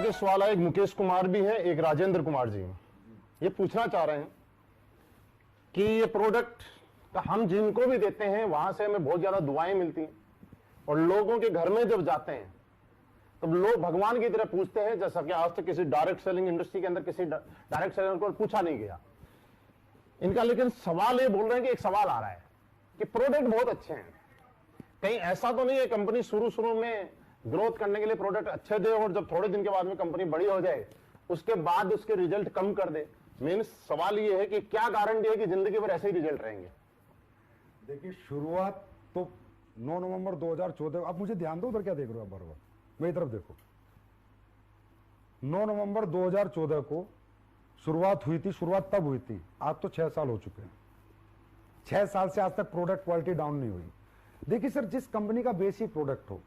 जो सवाल है, एक मुकेश कुमार भी है, एक राजेंद्र कुमार जी ये पूछना चाह रहे हैं कि ये प्रोडक्ट का हम जिनको भी देते हैं वहां से हमें बहुत ज्यादा दुआएं मिलती हैं और लोगों के घर में जब जाते हैं तब लोग भगवान की तरह पूछते हैं, जैसा कि आज तक किसी डायरेक्ट सेलिंग इंडस्ट्री के अंदर किसी डायरेक्ट सेलर को पूछा नहीं गया इनका। लेकिन सवाल ये बोल रहे हैं कि एक सवाल आ रहा है कि प्रोडक्ट बहुत अच्छे हैं, कहीं ऐसा तो नहीं है कंपनी शुरू में ग्रोथ करने के लिए प्रोडक्ट अच्छे दे और जब थोड़े दिन के बाद में कंपनी बड़ी हो जाए उसके बाद उसके रिजल्ट कम कर दे। मीन्स सवाल ये है कि क्या गारंटी है कि जिंदगी भर ऐसे ही रिजल्ट रहेंगे? देखिए, शुरुआत तो 9 नवंबर 2014, आप मुझे ध्यान दो, उधर क्या देख रहे हो आप? बार मेरी तरफ देखो। 9 नवंबर 2014 को शुरुआत हुई थी। शुरुआत तब हुई थी, आज तो 6 साल हो चुके हैं। 6 साल से आज तक प्रोडक्ट क्वालिटी डाउन नहीं हुई। देखिए सर, जिस कंपनी का बेसिक प्रोडक्ट हो,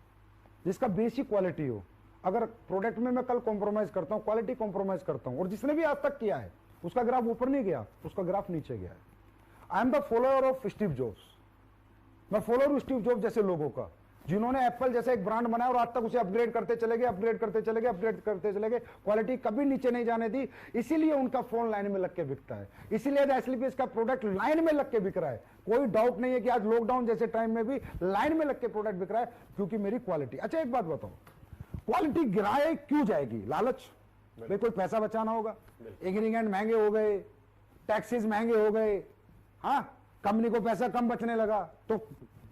जिसका बेसिक क्वालिटी हो, अगर प्रोडक्ट में मैं कल कॉम्प्रोमाइज करता हूं, क्वालिटी कॉम्प्रोमाइज करता हूं, और जिसने भी आज तक किया है उसका ग्राफ ऊपर नहीं गया, उसका ग्राफ नीचे गया है। I am the follower of Steve jobs. मैं फॉलोअर हूं स्टीव जॉब्स जैसे लोगों का, जिन्होंने एप्पल जैसा एक ब्रांड बनाया और आज तक उसे अपग्रेड करते चले गए, अपग्रेड करते चले गए, अपग्रेड करते चले गए, क्वालिटी कभी नीचे नहीं जाने दी। इसीलिए उनका फोन लाइन में लग के बिकता है, इसीलिए एसलीपीएस का प्रोडक्ट लाइन में लग के बिक रहा है। कोई डाउट नहीं है कि आज लॉकडाउन जैसे टाइम में भी लाइन में लग के प्रोडक्ट बिक रहा है, क्योंकि मेरी क्वालिटी। अच्छा एक बात बताओ, क्वालिटी गिराए क्यों जाएगी? लालच, भाई कोई पैसा बचाना होगा, इंग्रेडिएंट महंगे हो गए, टैक्सेस महंगे हो गए, हाँ कंपनी को पैसा कम बचने लगा तो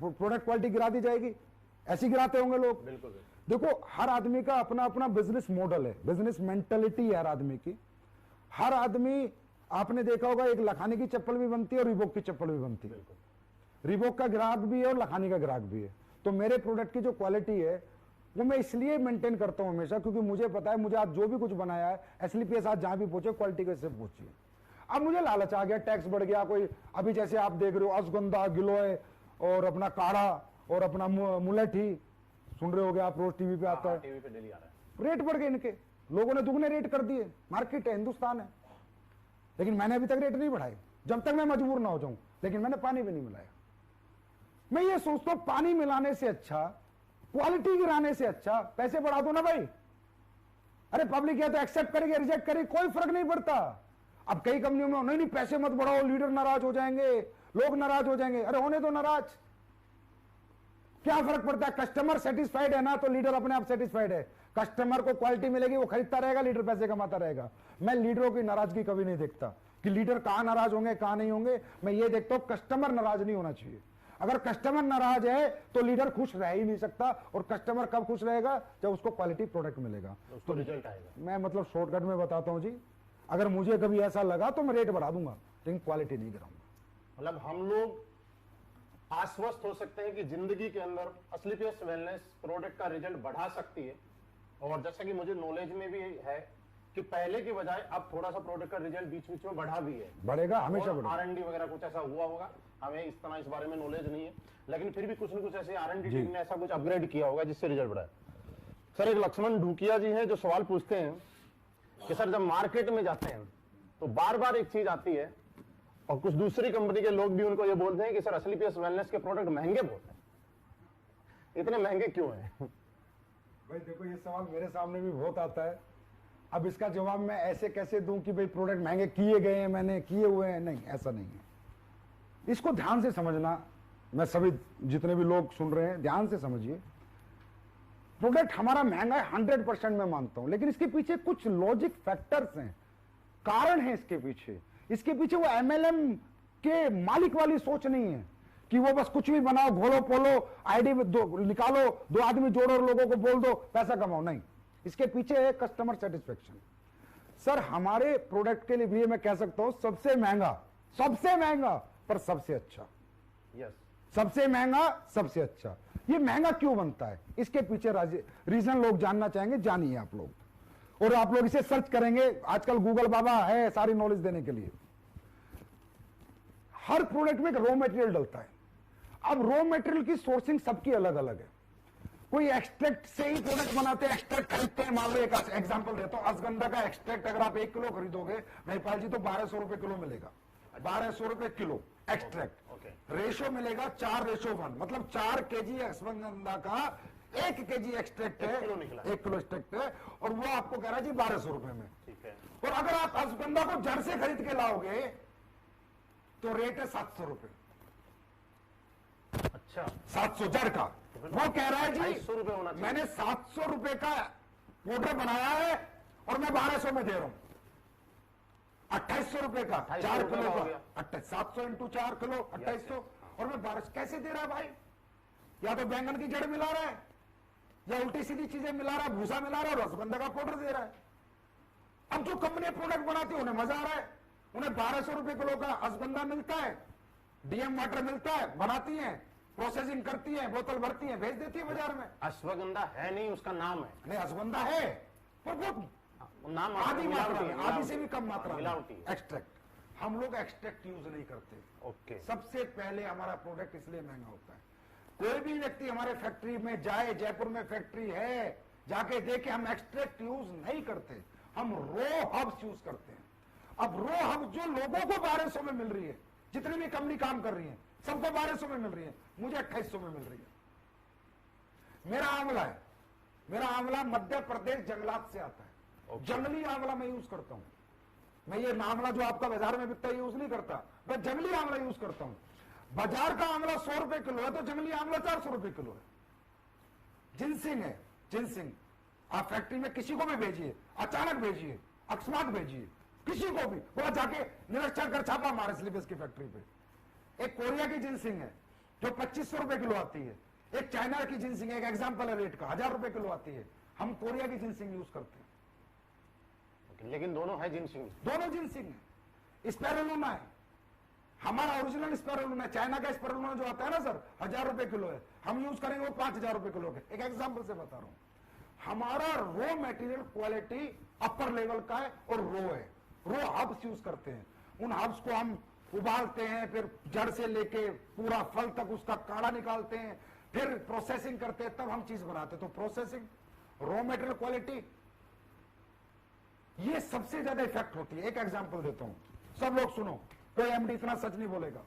प्रोडक्ट क्वालिटी गिरा दी जाएगी। ऐसे गिराते होंगे लोग। बिल्कुल। देखो, हर आदमी का अपना अपना बिजनेस मॉडल है, बिजनेस मेंटेलिटी है हर आदमी की। हर आदमी, आपने देखा होगा, एक लखानी की चप्पल भी बनती है और रिबॉक की चप्पल भी बनती है। रिबॉक का ग्राहक भी है और लखानी का ग्राहक भी है। तो मेरे प्रोडक्ट की जो क्वालिटी है वो मैं इसलिए मेंटेन करता हूं हमेशा, क्योंकि मुझे पता है मुझे आज जो भी कुछ बनाया है एसलीपीएस आज जहां भी पहुंचे क्वालिटी कैसे पहुंची है। अब मुझे लालच आ गया, टैक्स बढ़ गया, कोई अभी जैसे आप देख रहे हो अश्वगंधा, गिलोय और अपना काढ़ा और अपना मुलेठी, सुन रहे होगे आप, रोज टीवी पे आता है, टीवी पे डेली आ रहा है। रेट बढ़ गए इनके, लोगों ने दुगने रेट कर दिए। मार्केट है, हिंदुस्तान है, लेकिन मैंने अभी तक रेट नहीं बढ़ाए जब तक मैं मजबूर ना हो जाऊं। लेकिन मैंने पानी भी नहीं मिलाया। मैं ये सोचता हूं पानी मिलाने से अच्छा, क्वालिटी गिराने से अच्छा पैसे बढ़ा दो ना भाई। अरे पब्लिक है तो एक्सेप्ट करेगी, रिजेक्ट करेगी, कोई फर्क नहीं पड़ता। अब कई कंपनियों में नहीं पैसे मत बढ़ाओ, लीडर नाराज हो जाएंगे, लोग नाराज हो जाएंगे। अरे होने दो नाराज, क्या फर्क पड़ता है? कस्टमर सेटिस्फाइड है ना तो लीडर अपने आप सेटिस्फाइड है। कस्टमर को क्वालिटी मिलेगी, वो खरीदता रहेगा, लीडर पैसे कमाता रहेगा। मैं लीडरों की नाराजगी कभी नहीं देखता कि लीडर कहां नाराज होंगे कहां नहीं होंगे। मैं ये देखता हूं कस्टमर नाराज नहीं होना चाहिए। अगर कस्टमर नाराज है तो लीडर खुश रह ही नहीं सकता। और कस्टमर कब खुश रहेगा? जब उसको क्वालिटी प्रोडक्ट मिलेगा, उसको रिजल्ट आएगा। मैं मतलब शॉर्टकट में बताता हूं जी, अगर मुझे कभी ऐसा लगा तो मैं रेट बढ़ा दूंगा, लेकिन क्वालिटी नहीं गिराऊंगा। मतलब हम लोग आश्वस्त हो सकते हैं कि जिंदगी के अंदर एसलीपीएस वेलनेस प्रोडक्ट का रिजल्ट बढ़ा सकती है। और जैसा कि मुझे नॉलेज में भी है कि पहले की बजाय अब थोड़ा सा प्रोडक्ट का रिजल्ट बीच बीच में बढ़ा भी है, बढ़ेगा, हमेशा बढ़ेगा। R&D वगैरह कुछ ऐसा हुआ होगा, हमें इस तरह इस बारे में नॉलेज नहीं है, लेकिन फिर भी कुछ न कुछ ऐसे R&D टीम ने ऐसा कुछ अपग्रेड किया होगा जिससे रिजल्ट बढ़ा है। सर, एक लक्ष्मण ढूकिया जी हैं जो सवाल पूछते हैं कि सर जब मार्केट में जाते हैं तो बार बार एक चीज आती है और कुछ दूसरी कंपनी के लोग भी उनको ये बोलते हैं कि सर एसलीपीएस वेलनेस के प्रोडक्ट महंगे बहुत हैं, इतने महंगे क्यों हैं? भाई देखो, ये सवाल मेरे सामने भी बहुत आता है। अब इसका जवाब मैं ऐसे कैसे दूं कि भाई प्रोडक्ट महंगे किए गए हैं, मैंने किए हुए हैं? नहीं, ऐसा नहीं है। इसको ध्यान से समझना, मैं सभी जितने भी लोग सुन रहे हैं ध्यान से समझिए। प्रोडक्ट हमारा महंगा है 100% मैं मानता हूं, लेकिन इसके पीछे कुछ लॉजिक फैक्टर्स हैं, कारण है इसके पीछे। इसके पीछे वो MLM के मालिक वाली सोच नहीं है कि वो बस कुछ भी बनाओ, घोलो पोलो, आईडी में निकालो, 2 आदमी जोड़ो और लोगों को बोल दो पैसा कमाओ। नहीं, इसके पीछे है कस्टमर सेटिस्फेक्शन। सर, हमारे प्रोडक्ट के लिए मैं कह सकता हूं सबसे महंगा पर सबसे अच्छा। यस, सबसे महंगा सबसे अच्छा। ये महंगा क्यों बनता है? इसके पीछे रीजन लोग जानना चाहेंगे, जानिए आप लोग, और आप लोग इसे सर्च करेंगे। आजकल गूगल बाबा है सारी नॉलेज देने के लिए। हर प्रोडक्ट में एक रॉ मटेरियल डलता है। अब रॉ मटेरियल की सोर्सिंग सबकी अलग अलग है। कोई एक्सट्रैक्ट से ही प्रोडक्ट बनाते हैं, एक्सट्रैक्ट खरीदते हैं। मान लो एक एग्जांपल देता हूं, अश्वगंधा का एक्सट्रैक्ट अगर आप 1 किलो खरीदोगे महिपाल जी तो 1200 रुपए किलो मिलेगा। 1200 रुपए किलो एक्सट्रैक्ट। रेशो मिलेगा 4:1, मतलब 4 kg अश्वगंधा का 1 केजी एक्सट्रैक्ट है, 1 किलो निकला। 1 किलो एक्सट्रैक्ट है, और वो आपको कह रहा है जी 1200 रुपए में। ठीक है। और अगर आप अश्वगंधा को जड़ से खरीद के लाओगे तो रेट है 700 रुपए। अच्छा, 700 जड़ का। वो कह रहा है जी 250 रुपए होना चाहिए। मैंने 700 रुपए का पाउडर बनाया है और मैं 1200 में दे रहा हूं। 2800 रुपए का 4 रुपए किलो का हो का, गया। 700 इंटू 4 किलो 2800, और मैं 1200 कैसे दे रहा है भाई? या तो बैंगन की जड़ मिला रहा है, या उल्टी सीधी चीजें मिला रहा है, भूसा मिला रहा है, और रसगंधा का पाउडर दे रहा है। अब जो कंपनी प्रोडक्ट बनाती है उन्हें मजा आ रहा है, उन्हें 1200 रुपए किलो का रसगंधा मिलता है, डीएम वाटर मिलता है, बनाती है, प्रोसेसिंग करती है, बोतल भरती है, भेज देती है बाजार में। अश्वगंधा है नहीं, उसका नाम है। नहीं, रसगंधा है पर वो नाम आधी मात्रा में, आधी से भी कम मिलावटी, मात्रा में मिलावटी। एक्सट्रैक्ट। हम लोग एक्सट्रैक्ट यूज नहीं करते। ओके। सबसे पहले हमारा प्रोडक्ट इसलिए महंगा होता है, कोई भी व्यक्ति हमारे फैक्ट्री में जाए, जयपुर में फैक्ट्री है, जाके देखे, हम एक्सट्रैक्ट यूज नहीं करते, हम रो हब्स यूज करते हैं। अब रो हब जो लोगों को 1200 में मिल रही है, जितनी भी कंपनी काम कर रही है सबको 1200 में मिल रही है, मुझे 2800 में मिल रही है। मेरा आंवला है, मेरा आंवला मध्य प्रदेश जंगलात से आता है। जंगली आंवला मैं यूज करता हूं। मैं ये आंवला जो आपका बाजार में बिकता है यूज नहीं करता, मैं जंगली आंवला यूज करता हूं। बाजार का आंवला 100 रुपए किलो है तो जंगली आंवला 400 रुपए किलो है। जिनसिंग है, जिनसिंग आप फैक्ट्री में किसी को भी भेजिए, अचानक भेजिए, अकस्मात भेजिए, किसी को भी, बोला जाके निरीक्षण कर छापा मारे स्लीपेज की फैक्ट्री पे। एक कोरिया की जिनसिंग है जो 2500 रुपए किलो आती है, एक चाइना की जिनसिंग, एक एग्जाम्पल है रेट का, 1000 रुपए किलो आती है। हम कोरिया की जिनसिंग यूज करते हैं। लेकिन दोनों है जिनसिंग। दोनों जिनसिंग है। स्पेरुलिना है, हमारा ओरिजिनल स्पेरुलिना है। चाइना का स्पेरुलिना जो आता है ना सर, 1000 रुपए किलो है, हम यूज करेंगे वो 5000 रुपए किलो के। एक एग्जाम्पल से बता रहा हूं, हमारा raw material quality upper level का है और रो है। रो हब्स यूज करते हैं, उन हब्स को हम उबालते हैं, फिर जड़ से लेके पूरा फल तक उसका काढ़ा निकालते हैं, फिर प्रोसेसिंग करते हैं, तब हम चीज बनाते हैं। तो प्रोसेसिंग, रॉ मटेरियल क्वालिटी, ये सबसे ज्यादा इफेक्ट होती है। एक एग्जांपल देता हूं, सब लोग सुनो, कोई एमडी इतना सच नहीं बोलेगा।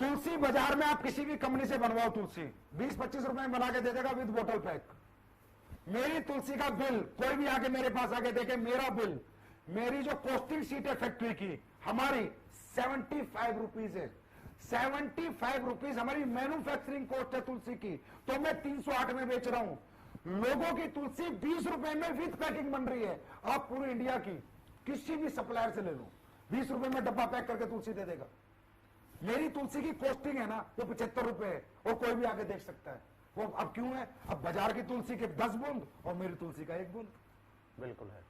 तुलसी बाजार में आप किसी भी कंपनी से बनवाओ, तुलसी 20-25 रुपए में बना के दे देगा विद बोतल पैक। मेरी तुलसी का बिल, कोई भी आके मेरे पास आके देखे, मेरा बिल, मेरी जो कॉस्टिंग शीट है फैक्ट्री की, हमारी 75 रुपीज है। 75 रुपीज हमारी मैन्युफैक्चरिंग कॉस्ट है तुलसी की, तो मैं 308 में बेच रहा हूं। लोगों की तुलसी 20 रुपए में विद पैकिंग बन रही है। आप पूरी इंडिया की किसी भी सप्लायर से ले लो, 20 रुपए में डब्बा पैक करके तुलसी दे देगा। मेरी तुलसी की कॉस्टिंग है ना वो 75 रुपए है, और कोई भी आके देख सकता है। वो अब क्यों है? अब बाजार की तुलसी के 10 बूंद और मेरी तुलसी का 1 बूंद। बिल्कुल है।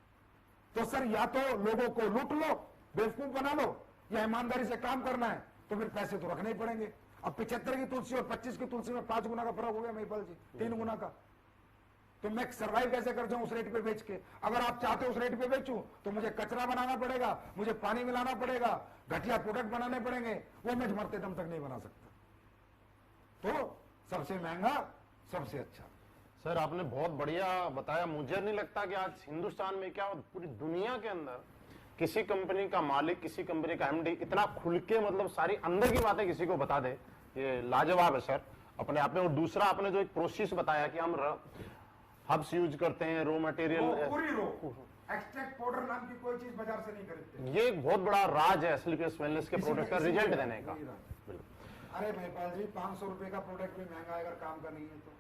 तो सर या तो लोगों को लूट लो, बेवकूफ बना लो, या ईमानदारी से काम करना है तो फिर पैसे तो रखने ही पड़ेंगे। अब 75 की तुलसी और 25 की तुलसी में 5 गुना का फर्क हो गया महिपाल जी, 3 गुना का। तो मैं सर्वाइव कैसे कर जाऊं उस रेट पे बेच के? अगर आप चाहते हो उस रेट पे बेचूं तो मुझे कचरा बनाना पड़ेगा, मुझे पानी मिलाना पड़ेगा, घटिया प्रोडक्ट बनाने पड़ेंगे, वो मैं मरते दम तक नहीं बना सकता। तो सबसे महंगा सबसे अच्छा। सर आपने बहुत बढ़िया बताया। मुझे नहीं लगता कि आज हिंदुस्तान में क्या पूरी दुनिया के अंदर किसी कंपनी का मालिक, किसी कंपनी का एमडी इतना खुल के मतलब सारी अंदर की बातें किसी को बता दे, ये लाजवाब है सर अपने आप में। और दूसरा आपने जो एक प्रोसेस बताया कि हम हब्स यूज करते हैं, रो मटेरियल, पूरी रो एक्सट्रैक्ट पाउडर नाम की कोई चीज बाजार से नहीं खरीदते। ये एक बहुत बड़ा राज है स्लीपियस वेलनेस के प्रोडक्ट का रिजल्ट देने का। अरे महिपाल जी 500 रुपए का प्रोडक्ट भी महंगा है अगर काम का नहीं है तो।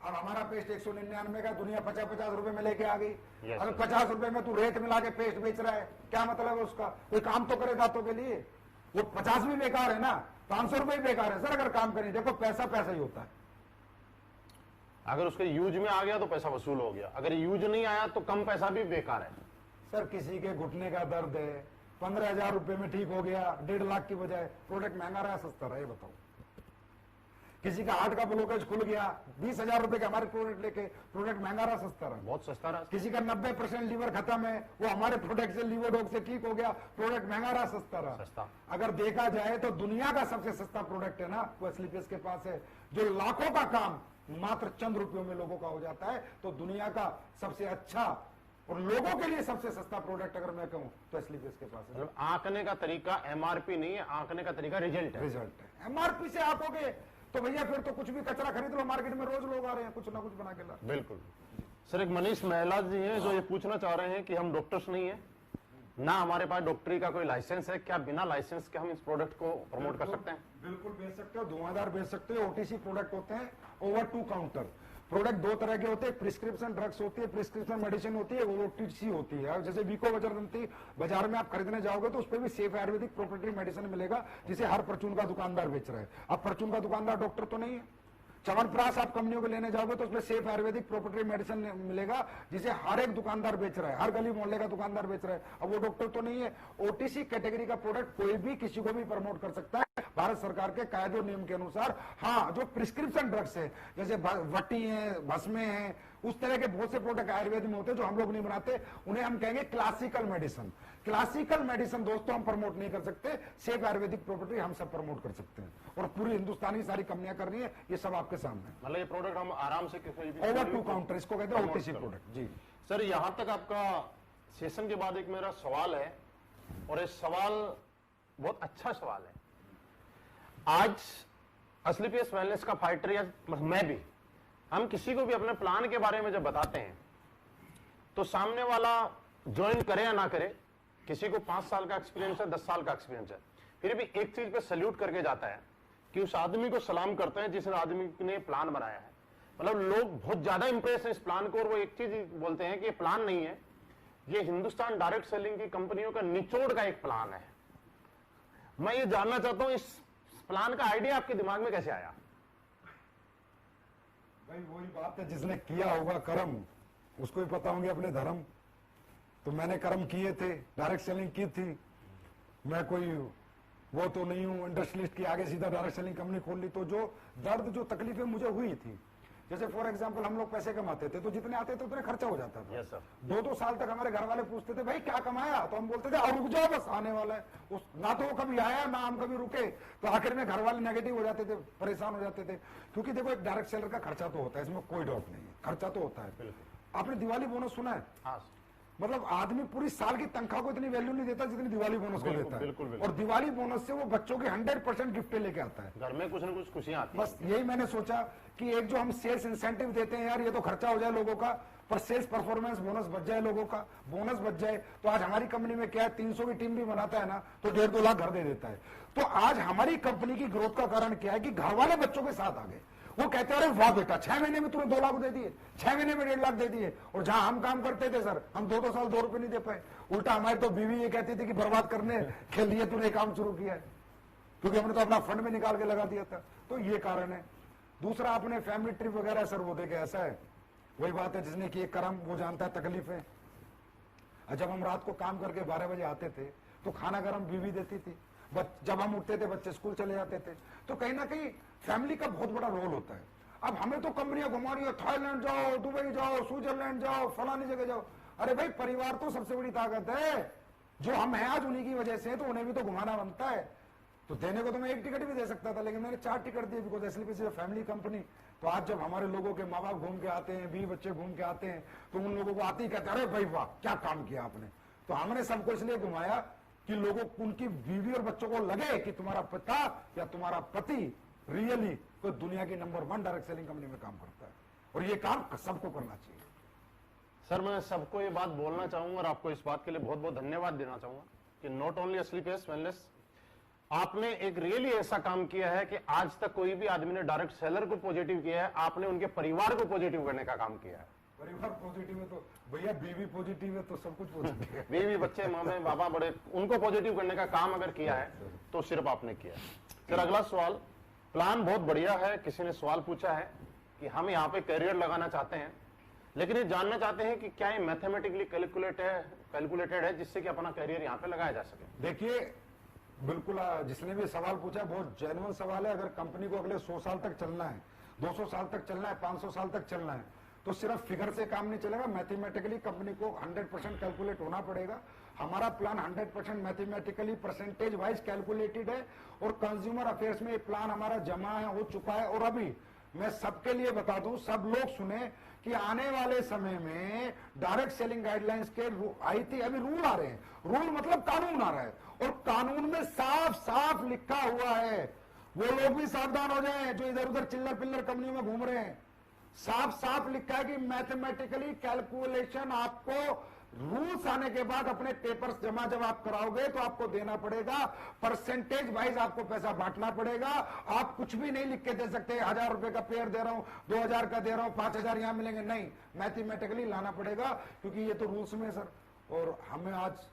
अब हमारा पेस्ट 199 का, दुनिया 50-50 रुपए में लेके आ गई। अगर 50 रुपए में तू रेत मिला के पेस्ट बेच रहा है, क्या मतलब है उसका? कोई काम तो करे दांतों के लिए। वो 50 भी बेकार है ना, 500 रुपए भी बेकार है सर अगर काम करें। देखो पैसा पैसा ही होता है। अगर उसके यूज में आ गया तो पैसा वसूल हो गया, अगर यूज नहीं आया तो कम पैसा भी बेकार है। सर किसी के घुटने का दर्द है, 15,000 रुपए में ठीक हो गया, 1.5 लाख की बजाय, प्रोडक्ट महंगा रहा सस्ता रहा, ये बताओ। किसी का हार्ट का ब्लॉकेज खुल गया, 20,000 रुपए का हमारे प्रोडक्ट लेके, प्रोडक्ट महंगा रहा सस्ता रहा, बहुत सस्ता रहा। किसी का 90% लीवर खत्म है, वो हमारे प्रोडक्ट से लीवर डॉग से ठीक हो गया, प्रोडक्ट महंगा रहा सस्ता रहा। सस्ता। अगर देखा जाए तो दुनिया का सबसे सस्ता प्रोडक्ट है ना वो स्लीपियस के पास है, जो लाखों का काम मात्र चंद रुपयों में लोगों का हो जाता है। तो दुनिया का सबसे अच्छा और लोगों के लिए सबसे सस्ता प्रोडक्ट अगर मैं कहूं तो स्लीपियस के पास है। आंकने का तरीका एमआरपी नहीं है, आंकने का तरीका रिजल्ट है। रिजल्ट है। एमआरपी से आंकोगे तो भैया फिर तो कुछ भी कचरा खरीद लो, मार्केट में रोज लोग आ रहे हैं कुछ ना कुछ बना के ला। बिल्कुल सर, एक मनीष महिला जी हैं जो ये पूछना चाह रहे हैं कि हम डॉक्टर्स नहीं है ना, हमारे पास डॉक्टरी का कोई लाइसेंस है, क्या बिना लाइसेंस के हम इस प्रोडक्ट को प्रमोट कर सकते हैं? बिल्कुल बेच सकते हो, धुआंधार बेच सकते हो। ओटीसी प्रोडक्ट होते हैं, ओवर टू काउंटर प्रोडक्ट दो तरह के होते हैं, प्रिस्क्रिप्शन ड्रग्स होती है, प्रिस्क्रिप्शन मेडिसिन होती है, ओटीसी होती है। जैसे वीको वज्रदंती बाजार में आप खरीदने जाओगे तो उस पर भी सेफ आयुर्वेदिक प्रोप्राइटरी मेडिसिन मिलेगा, जिसे हर परचून का दुकानदार बेच रहा है। अब परचून का दुकानदार डॉक्टर तो नहीं है। च्यवनप्राश आप कंपनियों को लेने जाओगे तो उसमें सेफ आयुर्वेदिक प्रोप्राइटरी मेडिसिन मिलेगा, जिसे हर एक दुकानदार बेच रहा है, हर गली मोहल्ले का दुकानदार बेच रहा है। अब वो डॉक्टर तो नहीं है। ओटीसी कैटेगरी का प्रोडक्ट कोई भी किसी को भी प्रमोट कर सकता है भारत सरकार के कायदे और नियम के अनुसार। हाँ, जो प्रिस्क्रिप्शन ड्रग्स है जैसे वटी है, भस्मे है, उस तरह के बहुत से प्रोडक्ट आयुर्वेद में होते हैं जो हम लोग नहीं बनाते, उन्हें हम कहेंगे क्लासिकल मेडिसिन। क्लासिकल मेडिसिन दोस्तों हम प्रमोट नहीं कर सकते, सेफ आयुर्वेदिक प्रॉपर्टी हम सब प्रमोट कर सकते हैं, और पूरी हिंदुस्तानी सारी कंपनियां कर रही है, ये सब आपके सामने। मतलब ये प्रोडक्ट हम आराम से ओवर टू काउंटर इसको कहते हैं, ओटीसी प्रोडक्ट। जी सर, यहां तक आपका सेशन के बाद एक मेरा सवाल है, और ये सवाल बहुत अच्छा सवाल है। आज असलीपीएस वेलनेस का फाइटर या मैं भी, हम किसी को भी अपने प्लान के बारे में जब बताते हैं तो सामने वाला ज्वाइन करे या ना करे, किसी को 5 साल का एक्सपीरियंस है, 10 साल का एक्सपीरियंस है, फिर भी एक चीज पे सल्यूट करके जाता है कि उस आदमी को सलाम करते हैं जिस आदमी ने प्लान बनाया है। मतलब लोग बहुत ज्यादा इंप्रेस है इस प्लान को, और वो एक चीज बोलते हैं कि ये प्लान नहीं है, ये हिंदुस्तान डायरेक्ट सेलिंग की कंपनियों का निचोड़ का एक प्लान है। मैं ये जानना चाहता हूं इस प्लान का आइडिया आपके दिमाग में कैसे आया? भाई वही बात है, जिसने किया होगा कर्म उसको भी पता होंगे अपने धर्म। तो मैंने कर्म किए थे, डायरेक्ट सेलिंग की थी, मैं कोई वो तो नहीं हूं इंडस्ट्रियलिस्ट की आगे सीधा डायरेक्ट सेलिंग कंपनी खोल ली। तो जो दर्द जो तकलीफें मुझे हुई थी, जैसे फॉर एग्जांपल हम लोग पैसे कमाते थे तो जितने आते थे उतने खर्चा हो जाता था। yes, 2-2 साल तक हमारे घर वाले पूछते थे भाई क्या कमाया, तो हम बोलते थे और रुक जाओ बस आने वाला है। उस ना तो वो कभी आया ना हम कभी रुके, तो आखिर में घर वाले नेगेटिव हो जाते थे, परेशान हो जाते थे। क्योंकि देखो एक डायरेक्ट सेलर का खर्चा तो होता है, इसमें कोई डाउट नहीं है, खर्चा तो होता है। आपने दिवाली बोनस सुना है? हाँ, मतलब आदमी पूरी साल की तनख्वाह को इतनी वैल्यू नहीं देता जितनी दिवाली बोनस को देता है। और दिवाली बोनस से वो बच्चों की 100% गिफ्टें लेके आता है, घर में कुछ ना कुछ खुशियां आती हैं। बस यही मैंने सोचा कि एक जो हम सेल्स इंसेंटिव देते हैं यार, ये तो खर्चा हो जाए लोगों का, पर सेल्स परफॉर्मेंस बोनस बच जाए लोगों का, बोनस बच जाए। तो आज हमारी कंपनी में क्या है, 300 की टीम भी बनाता है ना तो 1.5-2 लाख घर दे देता है। तो आज हमारी कंपनी की ग्रोथ का कारण क्या है कि घर वाले बच्चों के साथ आ गए। वो कहते हैं अरे वाह बेटा 6 महीने में तूने 2 लाख दे दिए, 6 महीने में 1.5 लाख दे दिए। और जहां हम काम करते थे सर, हम 2-2 साल 2 रुपए नहीं दे पाए। उल्टा हमारी तो बीवी ये कहती थी कि बर्बाद करने के लिए तूने काम शुरू किया है, क्योंकि हमने तो अपना फंड में निकाल के लगा दिया था। तो ये कारण है। दूसरा आपने फैमिली ट्रिप वगैरह सर वो देखे, ऐसा है वही बात है, जिसने कि कर्म वो जानता है तकलीफें। जब हम रात को काम करके 12 बजे आते थे तो खाना गरम बीवी देती थी, जब हम उठते थे बच्चे स्कूल चले जाते थे। तो कहीं ना कहीं फैमिली का बहुत बड़ा रोल होता है। अब हमें तो कंपनियां घुमा रही है, थाईलैंड जाओ, दुबई जाओ, स्विट्जरलैंड जाओ, फलानी जगह जाओ। अरे भाई परिवार तो सबसे बड़ी ताकत है, जो हम हैं आज उन्हीं की वजह से, तो उन्हें भी तो घुमाना बनता है। तो देने को तो मैं 1 टिकट भी दे सकता था, लेकिन मैंने 4 टिकट दिए, बिकॉज एसएलपीसी फैमिली कंपनी। तो आज जब हमारे लोगों के माँ बाप घूम के आते हैं, 20 बच्चे घूम के आते हैं, तो उन लोगों को आते ही कहते हैं अरे भाई वाह क्या काम किया आपने। तो हमने सबको इसलिए घुमाया कि लोगों उनकी बीवी और बच्चों को लगे कि तुम्हारा पिता या तुम्हारा पति रियली कोई दुनिया की नंबर 1 डायरेक्ट सेलिंग कंपनी में काम करता है, और ये काम सबको करना चाहिए। सर मैं सबको ये बात बोलना चाहूंगा और आपको इस बात के लिए बहुत बहुत धन्यवाद देना चाहूंगा कि नॉट ओनली असलीपीएस वेलनेस, आपने एक रियली ऐसा काम किया है कि आज तक कोई भी आदमी ने डायरेक्ट सेलर को पॉजिटिव किया है, आपने उनके परिवार को पॉजिटिव करने का काम किया है। परिवार पॉजिटिव है तो भैया बीवी पॉजिटिव है तो सब कुछ पॉजिटिव है। बीवी बच्चे मामे बाबा बड़े, उनको पॉजिटिव करने का काम अगर किया है तो सिर्फ आपने किया है। सर अगला सवाल, प्लान बहुत बढ़िया है। किसी ने सवाल पूछा है कि हम यहाँ पे करियर लगाना चाहते हैं, लेकिन ये जानना चाहते हैं कि क्या ये मैथमेटिकली कैलकुलेटेड है जिससे कि अपना करियर यहाँ पे लगाया जा सके। देखिए बिल्कुल, जिसने भी सवाल पूछा बहुत जेन्युइन सवाल है। अगर कंपनी को अगले 100 साल तक चलना है, 200 साल तक चलना है, 500 साल तक चलना है, तो सिर्फ फिगर से काम नहीं चलेगा, मैथमेटिकली कंपनी को 100% कैलकुलेट होना पड़ेगा। हमारा plan 100% mathematically percentage wise calculated है, और कंज्यूमर अफेयर्स में ये प्लान हमारा जमा है, हो चुका है। और अभी मैं सबके लिए बता दूं, सब लोग सुने कि आने वाले समय में डायरेक्ट सेलिंग गाइडलाइंस के आई थी, अभी रूल आ रहे हैं। रूल मतलब कानून आ रहा है, और कानून में साफ साफ लिखा हुआ है वो लोग भी सावधान हो जाएं जो इधर उधर चिल्लर पिल्लर कंपनियों में घूम रहे हैं। साफ साफ लिखा है कि मैथमेटिकली कैलकुलेशन आपको रूल्स आने के बाद अपने पेपर्स जमा जब आप कराओगे तो आपको देना पड़ेगा, परसेंटेज वाइज आपको पैसा बांटना पड़ेगा। आप कुछ भी नहीं लिख के दे सकते 1000 रुपए का पेयर दे रहा हूं, 2000 का दे रहा हूं, 5000 यहां मिलेंगे, नहीं, मैथमेटिकली लाना पड़ेगा, क्योंकि ये तो रूल्स में है सर। और हमें आज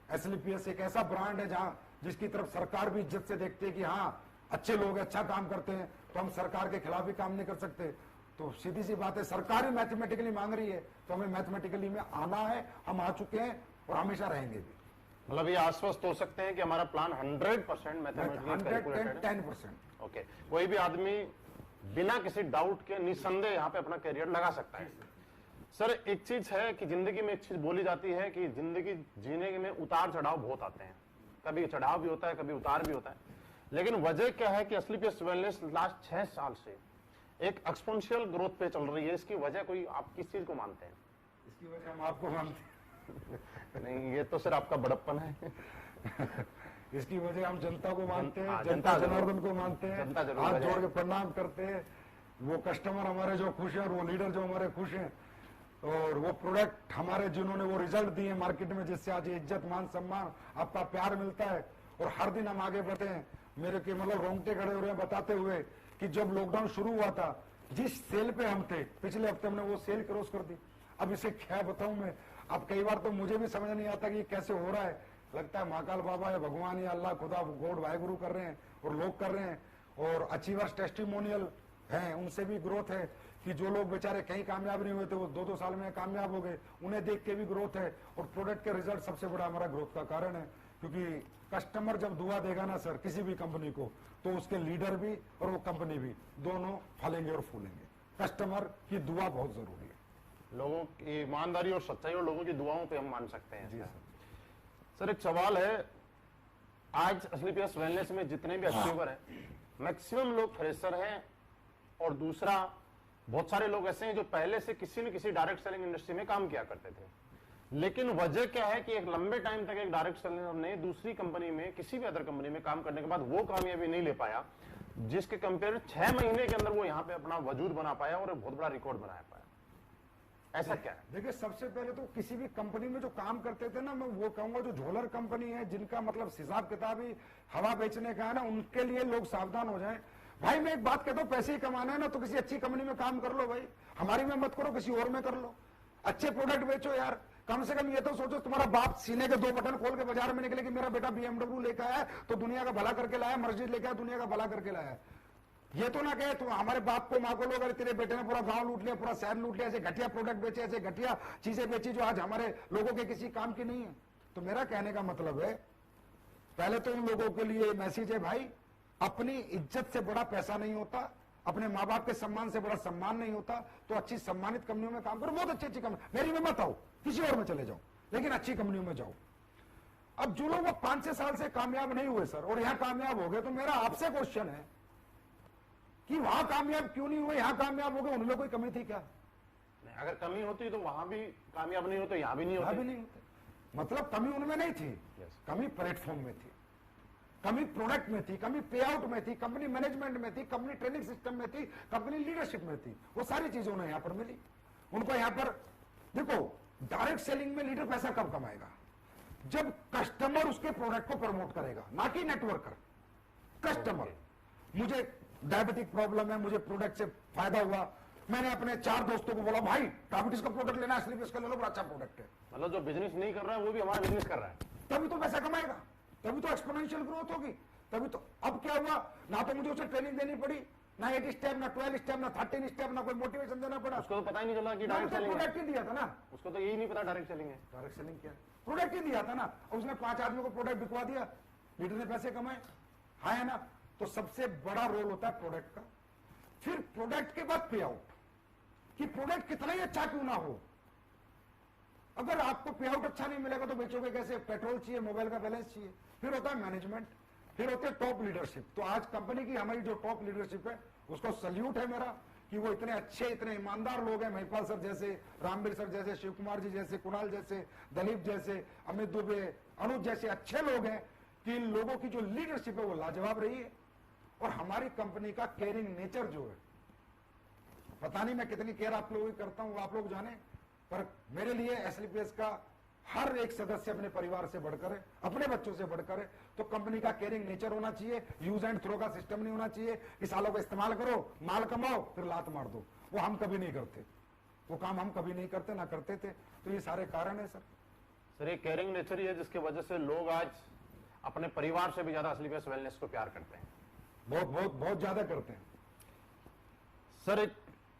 एसएलपीएस एक ऐसा ब्रांड है जहां जिसकी तरफ सरकार भी इज्जत से देखती है कि हाँ अच्छे लोग अच्छा काम करते हैं, तो हम सरकार के खिलाफ भी काम नहीं कर सकते। तो सीधी सी बात है, सरकार ही मैथमेटिकली मांग रही है तो हमें मैथमेटिकली में आना है, हम आ चुके हैं और हमेशा रहेंगे भी। मतलब ये आश्वस्त हो सकते हैं कि हमारा प्लान 100% मैथमेटिकली कैलकुलेटेड है। 10%। ओके, कोई भी आदमी बिना किसी डाउट के निस्संदेह यहाँ पे अपना करियर लगा सकता है। सर एक चीज है कि जिंदगी में एक चीज बोली जाती है कि जिंदगी जीने में उतार चढ़ाव बहुत आते हैं, कभी चढ़ाव भी होता है, कभी उतार भी होता है, लेकिन वजह क्या है कि एसएलपीएस वेलनेस लास्ट 6 साल से एक एक्सपोनेंशियल ग्रोथ पे चल रही है। इसकी वजह कोई आप किस चीज को मानते हैं? इसकी वजह हम आपको मानते हैं। नहीं, ये तो सर आपका बड़प्पन है। इसकी वजह हम जनता को मानते हैं, जनता जनार्दन को मानते हैं, जनता हाथ जोड़ के प्रणाम करते हैं। वो कस्टमर हमारे जो खुश है और वो लीडर जो हमारे खुश हैं, और वो प्रोडक्ट हमारे जिन्होंने वो रिजल्ट दिए मार्केट में, जिससे आज इज्जत मान सम्मान आपका प्यार मिलता है और हर दिन हम आगे बढ़ते हैं। मेरे के मतलब रोंगटे खड़े हो रहे हैं बताते हुए कि जब लॉकडाउन शुरू हुआ था, जिस सेल पे हम थे पिछले हफ्ते हमने वो सेल क्रॉस कर दी। अब इसे क्या बताऊं मैं, अब कई बार तो मुझे भी समझ नहीं आता कि ये कैसे हो रहा है। लगता है महाकाल बाबा या भगवान या अल्लाह खुदा गॉड वाहेगुरु कर रहे हैं और लोग कर रहे हैं। और अचीवर्स टेस्टिमोनियल हैं, उनसे भी ग्रोथ है कि जो लोग बेचारे कहीं कामयाब नहीं हुए थे वो 2-2 साल में कामयाब हो गए, उन्हें देख के भी ग्रोथ है। और प्रोडक्ट के रिजल्ट सबसे बड़ा हमारा ग्रोथ का कारण है, क्योंकि कस्टमर जब दुआ देगा ना सर किसी भी कंपनी को, तो उसके लीडर भी और वो कंपनी भी दोनों फलेंगे और फूलेंगे। कस्टमर की दुआ बहुत जरूरी है। लोगों की ईमानदारी और सच्चाई और लोगों की दुआओं पे हम मान सकते हैं। जी सर एक सवाल है, आज एसएलपीएस वेलनेस में जितने भी अचीवर हैं मैक्सिमम लोग फ्रेशर हैं, और दूसरा बहुत सारे लोग ऐसे हैं जो पहले से किसी न किसी डायरेक्ट सेलिंग इंडस्ट्री में काम किया करते थे। लेकिन वजह क्या है कि एक लंबे टाइम तक एक डायरेक्ट सेलर ने दूसरी कंपनी में, किसी भी अदर कंपनी में काम करने के बाद वो कामयाबी नहीं ले पाया, जिसके कंपेयर 6 महीने के अंदर वो यहाँ पे अपना वजूद बना पाया और एक बहुत बड़ा रिकॉर्ड बना पाया। ऐसा क्या है? देखिए, सबसे पहले तो किसी भी कंपनी में जो काम करते थे ना, मैं वो कहूंगा जो झोलर कंपनी है, जिनका मतलब हिसाब किताब ही हवा बेचने का है ना, उनके लिए लोग सावधान हो जाएं। भाई मैं एक बात कहता हूँ, पैसे ही कमाना है ना तो किसी अच्छी कंपनी में काम कर लो भाई, हमारी में मत करो, किसी और में कर लो। अच्छे प्रोडक्ट बेचो यार, कम से कम ये तो सोचो तुम्हारा बाप सीने के 2 बटन खोल के बाजार में निकले कि मेरा बेटा BMW लेकर आया तो दुनिया का भला करके लाया, मस्जिद लेकर आया दुनिया का भला करके लाया। ये तो ना कहे तुम हमारे बाप को माँ को लोग, अरे तेरे बेटे ने पूरा गांव लूट लिया, पूरा शहर लूट लिया, ऐसे घटिया प्रोडक्ट बेचे, ऐसे घटिया चीजें बेची जो आज हमारे लोगों के किसी काम की नहीं है। तो मेरा कहने का मतलब है, पहले तो उन लोगों के लिए मैसेज है, भाई अपनी इज्जत से बड़ा पैसा नहीं होता, अपने माँ बाप के सम्मान से बड़ा सम्मान नहीं होता, तो अच्छी सम्मानित कंपनियों में काम करो, बहुत अच्छी अच्छी कंपनी, मेरी में मत आओ, किसी और में चले जाओ, लेकिन अच्छी कंपनियों में जाओ। अब जो लोग 5-6 साल से कामयाब नहीं हुए सर, और यहां कामयाब हो गए, तो मेरा आपसे क्वेश्चन है कि वहां कामयाब क्यों नहीं हुए, यहां कामयाब हो गए, उनमें कोई कमी थी क्या? अगर कमी होती तो वहां भी कामयाब नहीं होते, यहां भी नहीं होते। भी नहीं होते, मतलब कमी उनमें नहीं थी, कमी प्लेटफॉर्म में थी, कमी प्रोडक्ट में थी, कमी पे आउट में थी, कंपनी मैनेजमेंट में थी, कंपनी ट्रेनिंग सिस्टम में थी, कंपनी लीडरशिप में थी। वो सारी चीजें उन्हें यहां पर मिली। उनको यहां पर देखो, डायरेक्ट सेलिंग में लीडर पैसा कब कमाएगा? जब कस्टमर उसके प्रोडक्ट को प्रमोट करेगा, ना कि नेटवर्कर। कस्टमर, मुझे डायबिटिक प्रॉब्लम है, मुझे प्रोडक्ट से फायदा हुआ, मैंने अपने 4 दोस्तों को बोला भाई डायबिटीज का प्रोडक्ट लेना है, एसएलपीएस का ले लो, बड़ा अच्छा प्रोडक्ट है। मतलब जो बिजनेस नहीं कर रहा है वो भी हमारा बिजनेस कर रहा है, तभी तो पैसा कमाएगा, तभी तो एक्सपोनेंशियल ग्रोथ होगी, तभी तो। अब क्या हुआ, ना तो मुझे उसे ट्रेनिंग देनी पड़ी, ना 8 स्टेप, ना 12 स्टेप, ना 13 स्टेप, ना कोई मोटिवेशन देना पड़ा। उसको तो पता ही नहीं चला कि डायरेक्ट सेलिंग है। प्रोडक्ट ही दिया था ना, उसको तो यही नहीं पता डायरेक्ट सेलिंग है। डायरेक्ट सेलिंग क्या है, प्रोडक्ट ही दिया था ना, उसने 5 आदमियों को प्रोडक्ट बिकवा दिया, लीडर ने पैसे कमाए, हाँ है ना। तो सबसे बड़ा रोल होता है प्रोडक्ट का। फिर प्रोडक्ट के बाद पे आउट, कि प्रोडक्ट कितना ही अच्छा क्यों ना हो, अगर आपको पे आउट अच्छा नहीं मिलेगा तो बेचोगे कैसे? पेट्रोल चाहिए, मोबाइल का बैलेंस चाहिए। फिर होता है मैनेजमेंट, फिर होते हैं टॉप लीडरशिप। तो आज कंपनी की हमारी जो टॉप लीडरशिप है, उसको सल्यूट है मेरा कि वो इतने अच्छे, इतने ईमानदार लोग हैं। महिपाल सर जैसे, रामवीर सर जैसे, शिव कुमार जी जैसे, कुणाल जैसे, दलीप जैसे, अमित दुबे, अनुज जैसे अच्छे लोग हैं कि इन लोगों की जो लीडरशिप है वो लाजवाब रही है। और हमारी कंपनी का केयरिंग नेचर जो है, पता नहीं मैं कितनी केयर आप लोगों की करता हूं, आप लोग जाने, पर मेरे लिए एसएलपीएस का हर एक सदस्य अपने परिवार से बढ़कर है, अपने बच्चों से बढ़कर है। तो कंपनी का केयरिंग नेचर होना चाहिए, यूज एंड थ्रो का सिस्टम नहीं होना चाहिए कि सालों का इस्तेमाल करो, माल कमाओ, फिर लात मार दो। वो हम कभी नहीं करते, वो काम हम कभी नहीं करते, ना करते थे। तो ये सारे कारण है सर। ये केयरिंग नेचर ही है जिसकी वजह से लोग आज अपने परिवार से भी ज्यादा एसएलपीएस वेलनेस को प्यार करते हैं। बहुत बहुत बहुत ज्यादा करते हैं सर। एक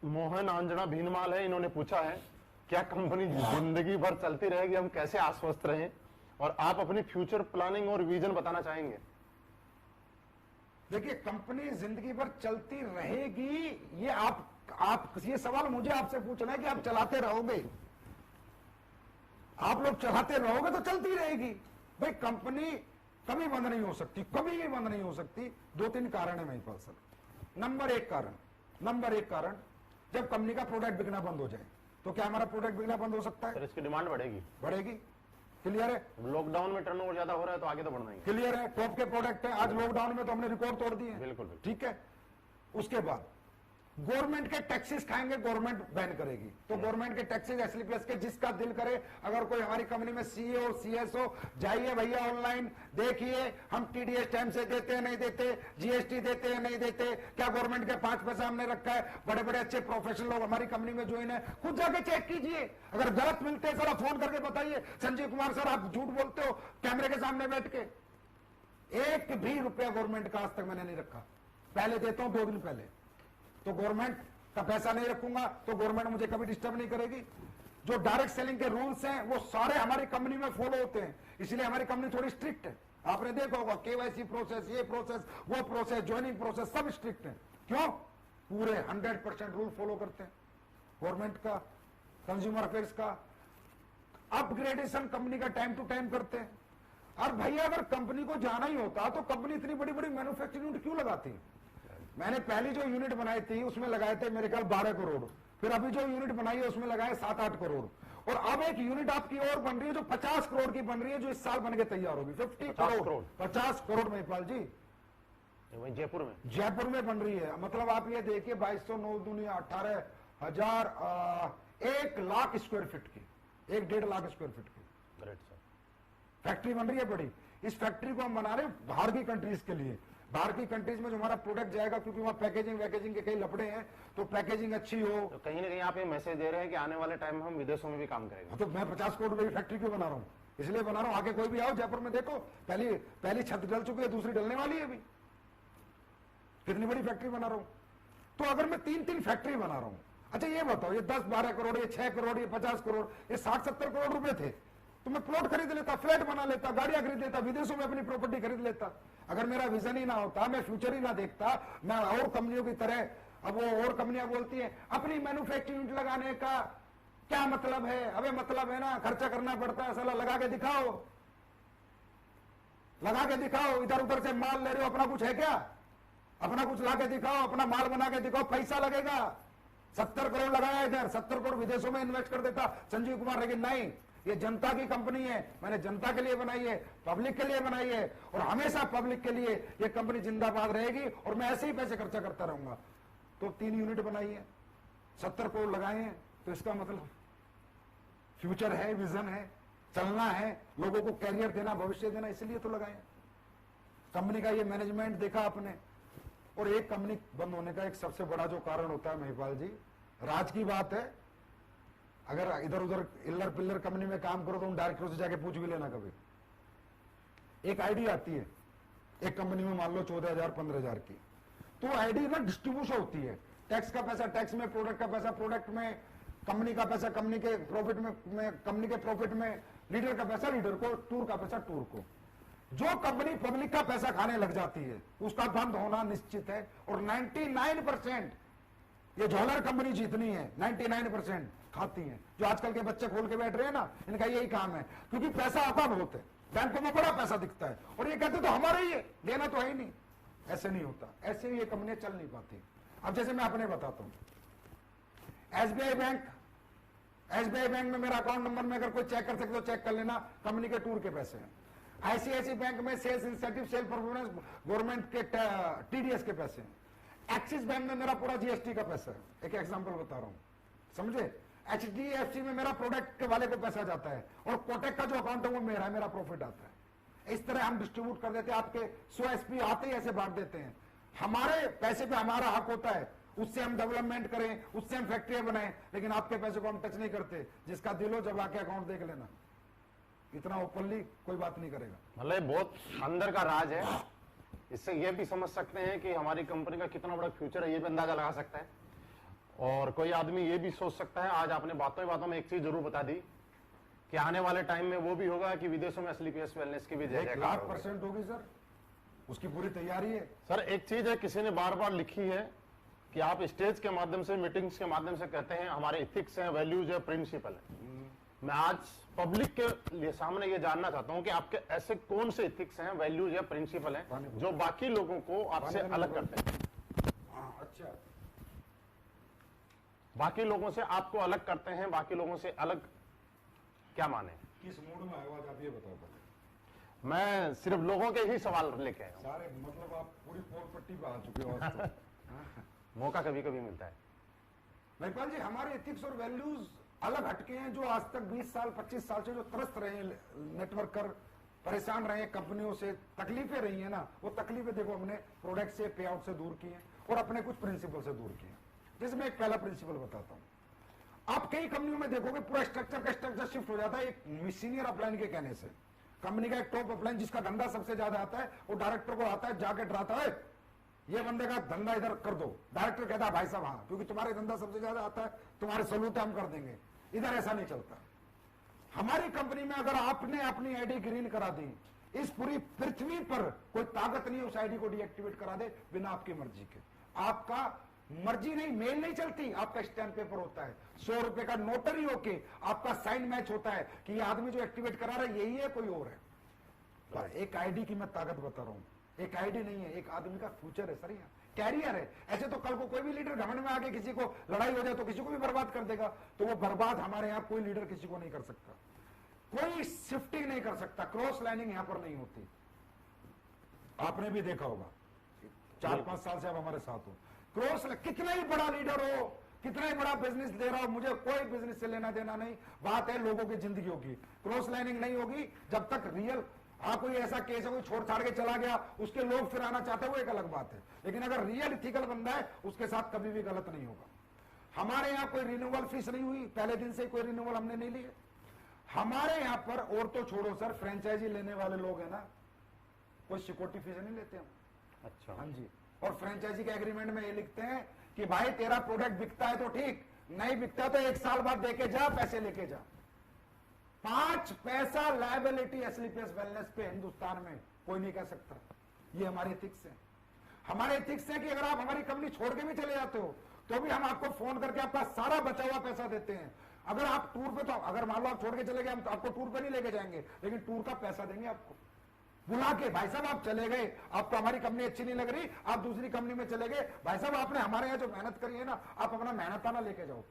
मोहन आंजना भीनमाल है, इन्होंने पूछा है क्या कंपनी जिंदगी भर चलती रहेगी, हम कैसे आश्वस्त रहें, और आप अपनी फ्यूचर प्लानिंग और विजन बताना चाहेंगे। देखिए, कंपनी जिंदगी भर चलती रहेगी, ये आप ये सवाल मुझे आपसे पूछना है कि आप चलाते रहोगे, आप लोग चलाते रहोगे तो चलती रहेगी। भाई कंपनी कभी बंद नहीं हो सकती, कभी भी बंद नहीं हो सकती। 2-3 कारण है मेरे पास सर। नंबर एक कारण, जब कंपनी का प्रोडक्ट बिकना बंद हो जाए तो क्या हमारा प्रोडक्ट बिकना बंद हो सकता है? सर इसकी डिमांड बढ़ेगी। क्लियर है? लॉकडाउन में टर्नओवर ज्यादा हो रहा है तो आगे तो बढ़ना ही है। क्लियर है? टॉप के प्रोडक्ट है, आज लॉकडाउन में तो हमने रिकॉर्ड तोड़ दिए। बिल्कुल। ठीक है। उसके बाद गवर्नमेंट के टैक्सेस खाएंगे, गवर्नमेंट बैन करेगी, तो गवर्नमेंट के टैक्सेस एसएलपीएस के जिसका दिल करे, अगर कोई हमारी कंपनी में सीए और सीएसओ, जाइए भैया ऑनलाइन देखिए, हम टीडीएस टाइम से देते हैं नहीं देते, जीएसटी देते हैं नहीं देते, क्या गवर्नमेंट के 5 पैसा हमने रखा है। बड़े बड़े अच्छे प्रोफेशनल लोग हमारी कंपनी में ज्वाइन है, खुद जाके चेक कीजिए। अगर गलत मिलते हैं सर आप फोन करके बताइए, संजीव कुमार सर आप झूठ बोलते हो कैमरे के सामने बैठ के। 1 भी रुपया गवर्नमेंट का आज तक मैंने नहीं रखा, पहले देता हूं 2 दिन पहले। तो गवर्नमेंट का पैसा नहीं रखूंगा तो गवर्नमेंट मुझे कभी डिस्टर्ब नहीं करेगी। जो डायरेक्ट सेलिंग के रूल्स हैं वो सारे हमारी कंपनी में फॉलो होते हैं, इसलिए हमारी कंपनी थोड़ी स्ट्रिक्ट है। आपने देखा होगा केवाईसी प्रोसेस, ये प्रोसेस, वो प्रोसेस, ज्वाइनिंग प्रोसेस सब स्ट्रिक्ट है। क्यों? पूरे 100% रूल फॉलो करते हैं गवर्नमेंट का, कंज्यूमर अफेयर्स का। अपग्रेडेशन कंपनी का टाइम टू टाइम करते हैं। और भैया अगर कंपनी को जाना ही होता तो कंपनी इतनी बड़ी बड़ी मैन्युफैक्चरिंग यूनिट क्यों लगाती है? मैंने पहली जो यूनिट बनाई थी उसमें लगाए थे मेरे ख्याल 12 करोड़, फिर अभी जो यूनिट बनाई है उसमें लगाए 7-8 करोड़, और अब एक यूनिट आपकी और बन रही है जो 50 करोड़ की बन रही है, जो इस साल बन के तैयार होगी। 50 करोड़ 50 करोड़ महिपाल जी जयपुर में बन रही है। मतलब आप ये देखिए 2200 9 दुनिया 18,000 1 लाख स्क्वायर फीट की, 1-1.5 लाख स्क्वायर फीट की फैक्ट्री बन रही है बड़ी। इस फैक्ट्री को हम बना रहे हैं बाहर की कंट्रीज के लिए। बाहर की कंट्रीज में जो हमारा प्रोडक्ट जाएगा, क्योंकि वहां पैकेजिंग के कई लफड़े हैं, तो पैकेजिंग अच्छी हो। तो कहीं ना कहीं आप ये मैसेज दे रहे हैं कि आने वाले टाइम में हम विदेशों में भी काम करेंगे। तो मैं 50 करोड़ रुपए की फैक्ट्री क्यों बना रहा हूँ? इसलिए बना रहा हूँ आगे कोई भी आओ जयपुर में देखो, पहली छत डल चुकी है, दूसरी डलने वाली है अभी। कितनी बड़ी फैक्ट्री बना रहा हूँ। तो अगर मैं 3 फैक्ट्री बना रहा हूँ, अच्छा ये बताओ, ये 10-12 करोड़, ये 6 करोड़, ये 50 करोड़, ये 60-70 करोड़ रुपए थे, तो मैं प्लॉट खरीद लेता, फ्लैट बना लेता, गाड़ियां खरीद लेता, विदेशों में अपनी प्रॉपर्टी खरीद लेता। अगर मेरा विजन ही ना होता, मैं फ्यूचर ही ना देखता, मैं और कंपनियों की तरह, अब वो और कंपनियां बोलती हैं अपनी मैन्युफैक्चरिंग यूनिट लगाने का क्या मतलब है? अबे मतलब है ना, खर्चा करना पड़ता है, साला लगा के दिखाओ, इधर उधर से माल ले रहे हो, अपना कुछ है क्या? अपना कुछ ला के दिखाओ, अपना माल बना के दिखाओ, पैसा लगेगा। 70 करोड़ लगाया इधर, 70 करोड़ विदेशों में इन्वेस्ट कर देता संजीव कुमार, लेकिन नहीं, ये जनता की कंपनी है, मैंने जनता के लिए बनाई है, पब्लिक के लिए बनाई है, और हमेशा पब्लिक के लिए ये कंपनी जिंदाबाद रहेगी, और मैं ऐसे ही पैसे खर्चा करता रहूंगा। तो 3 यूनिट बनाई है, 70 करोड़ लगाए हैं, तो इसका मतलब फ्यूचर है, विजन है, चलना है, लोगों को कैरियर देना, भविष्य देना, इसलिए तो लगाए। कंपनी का ये मैनेजमेंट देखा आपने। और एक कंपनी बंद होने का एक सबसे बड़ा जो कारण होता है महिपाल जी, राज की बात है, अगर इधर उधर इल्लर पिल्लर कंपनी में काम करो तो उन डायरेक्टरों से जाके पूछ भी लेना कभी। एक आईडी आती है एक कंपनी में, मान लो 14,000 15,000 की, तो आईडी ना डिस्ट्रीब्यूशन होती है, टैक्स का पैसा टैक्स में, प्रोडक्ट का पैसा प्रोडक्ट में, कंपनी का पैसा कंपनी के प्रॉफिट में, कंपनी के प्रॉफिट में, लीडर का पैसा लीडर को, टूर का पैसा टूर को। जो कंपनी पब्लिक का पैसा खाने लग जाती है उसका बंद होना निश्चित है। और 99% ये झोलर कंपनी जितनी है 99% खाती है। जो आजकल के बच्चे खोल के बैठ रहे हैं ना, इनका यही काम है, क्योंकि पैसा आता बहुत है, बैंकों में बड़ा पैसा दिखता है, और ये कहते तो हमारा ही है, देना तो है ही नहीं। ऐसे नहीं होता, ऐसे ही ये कंपनियां चल नहीं पाती। अब जैसे मैं अपने बताता हूं, एसबीआई बैंक में मेरा अकाउंट नंबर में अगर कोई चेक कर सके तो चेक कर लेना, कंपनी के टूर के पैसे हैं। आईसीआईसी बैंक में sales incentive, sale performance, government के टीडीएस के पैसे, एक्सिस बैंक में मेरा पूरा जीएसटी का पैसा है। एक एग्जांपल बता रहा हूं, समझे। एचडीएफसी में मेरा प्रोडक्ट के वाले को पैसा जाता है और कोटेक का जो अकाउंट है वो मेरा है, मेरा प्रॉफिट आता है। इस तरह हम डिस्ट्रीब्यूट कर देते हैं, आपके 100 एसपी आते ही ऐसे बांट देते हैं। हमारे पैसे पे हमारा हक होता है, उससे हम डेवलपमेंट करें, उससे हम फैक्ट्रियां बनाएं, लेकिन आपके पैसे को हम टच नहीं करते। जिसका दिल हो जब आके अकाउंट देख लेना, इतना ओपनली कोई बात नहीं करेगा। मतलब बहुत अंदर का राज है। इससे ये भी समझ सकते हैं कि हमारी कंपनी का कितना बड़ा फ्यूचर है, ये भी अंदाजा लगा सकता है। और कोई आदमी ये भी सोच सकता है, आज आपने बातों बातों में एक चीज जरूर बता दी कि आने वाले टाइम में वो भी होगा कि विदेशों में एसलीपीएस वेलनेस की भी जय जयकार 1,00,000% होगी सर, उसकी पूरी तैयारी है। सर एक चीज है, किसी ने बार बार लिखी है कि आप स्टेज के माध्यम से, मीटिंग्स के माध्यम से कहते हैं हमारे इथिक्स हैं, वैल्यूज है, प्रिंसिपल है। मैं आज पब्लिक के लिए सामने ये जानना चाहता हूं कि आपके ऐसे कौन से इथिक्स हैं, वैल्यूज या प्रिंसिपल हैं जो बाकी लोगों को आपसे अलग करते हैं। अच्छा, बाकी लोगों से आपको अलग करते हैं, बाकी लोगों से अलग क्या माने? किस मूड में आए आज आप ये बताओ पहले। मैं सिर्फ लोगों के ही सवाल लेके आया हूं। सारे मतलब आप पूरी फोर पट्टी पे आ चुके हो आज तो। मौका कभी कभी मिलता है। महिपाल जी, हमारे एथिक्स और वैल्यूज अलग हटके हैं। जो आज तक 20 साल 25 साल से जो त्रस्त रहे हैं, नेटवर्क कर परेशान रहे हैं, कंपनियों से तकलीफें रही हैं ना, वो तकलीफें देखो हमने प्रोडक्ट से, पे आउट से दूर की हैं और अपने कुछ प्रिंसिपल से दूर किए हैं। जिसमें एक पहला प्रिंसिपल बताता हूं। आप कई कंपनियों में देखोगे पूरा स्ट्रक्चर का स्ट्रक्चर शिफ्ट हो जाता है एक सीनियर अपलाइन के कहने से। कंपनी का एक टॉप अपलाइन जिसका धंधा सबसे ज्यादा आता है, वो डायरेक्टर को आता है, जाके डराता है ये बंदे का धंधा इधर कर दो। डायरेक्टर कहता है भाई साहब हाँ, क्योंकि तुम्हारे धंधा सबसे ज्यादा आता है, तुम्हारे सलूट हम कर देंगे। इधर ऐसा नहीं चलता। हमारी कंपनी में अगर आपने अपनी आईडी ग्रीन करा दी, इस पूरी पृथ्वी पर कोई ताकत नहीं उस आईडी को डीएक्टिवेट करा दे बिना आपकी मर्जी के। आपका मर्जी नहीं, मेल नहीं चलती, आपका स्टैंप पेपर होता है। 100 रुपए का नोटरी होके आपका साइन मैच होता है कि ये आदमी जो एक्टिवेट करा रहा है यही है, कोई और है। एक आईडी की मैं ताकत बता रहा हूं। एक आईडी नहीं है, एक आदमी का फ्यूचर है सर, यहाँ कैरियर है। ऐसे तो कल को कोई भी लीडर घमंड में आके किसी को लड़ाई हो जाए तो किसी को भी बर्बाद कर देगा, तो वो बर्बाद हमारे यहाँ कोई लीडर किसी को नहीं कर सकता। कोई शिफ्टिंग नहीं कर सकता, क्रॉस लाइनिंग यहां पर नहीं होती। आपने भी देखा होगा, 4-5 साल से आप हमारे साथ हो। क्रॉस, कितना ही बड़ा लीडर हो, कितना ही बड़ा बिजनेस दे रहा हो, मुझे कोई बिजनेस से लेना देना नहीं। बात है लोगों की जिंदगियों की। क्रॉस लाइनिंग नहीं होगी जब तक रियल, हाँ कोई ऐसा केस है कोई छोड़ छाड़ के चला गया, उसके लोग फिर आना चाहते हैं, वो एक अलग बात है। लेकिन अगर रियल इथिकल बंदा है उसके साथ कभी भी गलत नहीं होगा। हमारे यहाँ कोई रिन्यूअल फीस नहीं हुई, पहले दिन से कोई रिन्यूअल हमने नहीं लिया हमारे यहाँ पर। और तो छोड़ो सर, फ्रेंचाइजी लेने वाले लोग हैं ना, कोई सिक्योरिटी फीस नहीं लेते हम। अच्छा, हाँ जी। और फ्रेंचाइजी के एग्रीमेंट में ये लिखते हैं कि भाई तेरा प्रोडक्ट बिकता है तो ठीक, नहीं बिकता तो 1 साल बाद देके जा, पैसे लेके जा। 5 पैसा लायबिलिटी एसलीपीएस वेलनेस पे हिंदुस्तान में कोई नहीं कह सकता। ये हमारे एथिक्स है। हमारे एथिक्स है कि अगर आप हमारी कंपनी छोड़ के भी चले जाते हो तो भी हम आपको फोन करके आपका सारा बचा हुआ पैसा देते हैं। अगर आप टूर पे, तो अगर मान लो आप छोड़ के चले गए, हम आपको टूर पे नहीं लेके जाएंगे, लेकिन टूर का पैसा देंगे आपको बुला के। भाई साहब आप चले गए, आपको हमारी कंपनी अच्छी नहीं लग रही, आप दूसरी कंपनी में चले गए, भाई साहब आपने हमारे यहाँ जो मेहनत करी है ना, आप अपना मेहनताना लेके जाओ,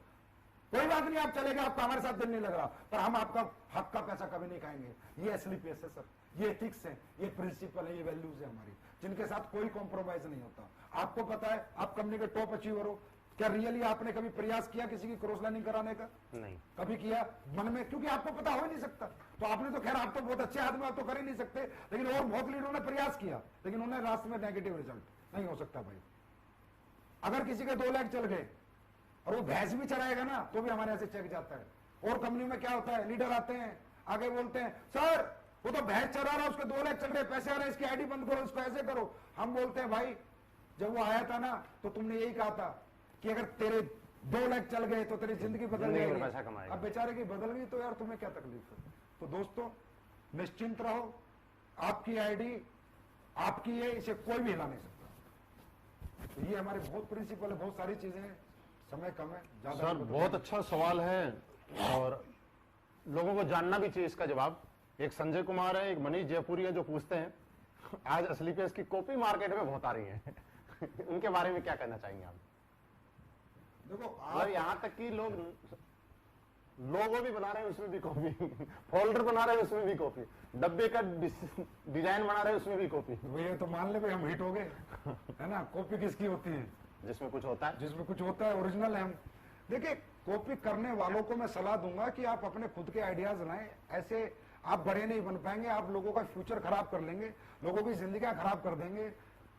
कोई बात नहीं, आप चले गए, आपका हमारे साथ दिल नहीं लग रहा, पर हम आपका हक का पैसा कभी नहीं खाएंगे। ये एसलीपीएस है सर, ये एथिक्स है, ये प्रिंसिपल है, ये वैल्यूज है हमारी, जिनके साथ कोई कॉम्प्रोमाइज नहीं होता। आपको पता है आप कंपनी के टॉप अचीवर हो, क्या रियली आपने कभी प्रयास किया किसी की क्रॉस लाइनिंग कराने का? नहीं कभी किया मन में? क्योंकि आपको पता हो ही नहीं सकता। तो आपने तो खैर, आप तो बहुत अच्छे आदमी, आप तो कर ही नहीं सकते, लेकिन और बहुत लीडरों ने प्रयास किया, लेकिन उन्हें रास्ते में नेगेटिव रिजल्ट। नहीं हो सकता भाई। अगर किसी के 2 लाख चल गए और वो भैंस भी चलाएगा ना, तो भी हमारे यहाँ से चेक जाता है। और कंपनी में क्या होता है, लीडर आते हैं आगे बोलते हैं सर वो तो भैंस चला रहा है, उसके 2 लाख चल रहे, पैसे आ रहे हैं, इसकी आईडी बंद करो, इसको ऐसे करो। हम बोलते हैं भाई जब वो आया था ना तो तुमने यही कहा था कि अगर तेरे 2 लाख चल गए तो तेरी जिंदगी बदल जाएगी। अब बेचारे की बदल गई तो यार तुम्हें क्या तकलीफ है? तो दोस्तों निश्चिंत रहो, आपकी आईडी आपकी है, इसे कोई भी हिला नहीं सकता। तो ये हमारे बहुत प्रिंसिपल है, बहुत सारी चीजें हैं, समय कम है ज्यादा। सर बहुत अच्छा सवाल है और लोगों को जानना भी चाहिए इसका जवाब। एक संजय कुमार है, एक मनीष जयपुरी है जो पूछते हैं आज एसलीपीएस की कॉपी मार्केट में बहुत आ रही है उनके बारे में क्या कहना चाहेंगे आप? देखो और यहाँ तक कि लोग लोगो भी बना रहे हैं उसमें भी कॉपी, फोल्डर बना रहे हैं उसमें भी कॉपी, डब्बे का डिजाइन बना रहे हैं उसमें भी कॉपी। ये तो मान ले भाई हम हिट हो गए, है ना। कॉपी किसकी होती है? जिसमें कुछ होता है, जिसमें कुछ होता है, ओरिजिनल है हम। देखिए, कॉपी करने वालों को मैं सलाह दूंगा कि आप अपने खुद के आइडियाज लाएं। ऐसे आप बड़े नहीं बन पाएंगे, आप लोगों का फ्यूचर खराब कर लेंगे, लोगों की जिंदगियां खराब कर देंगे।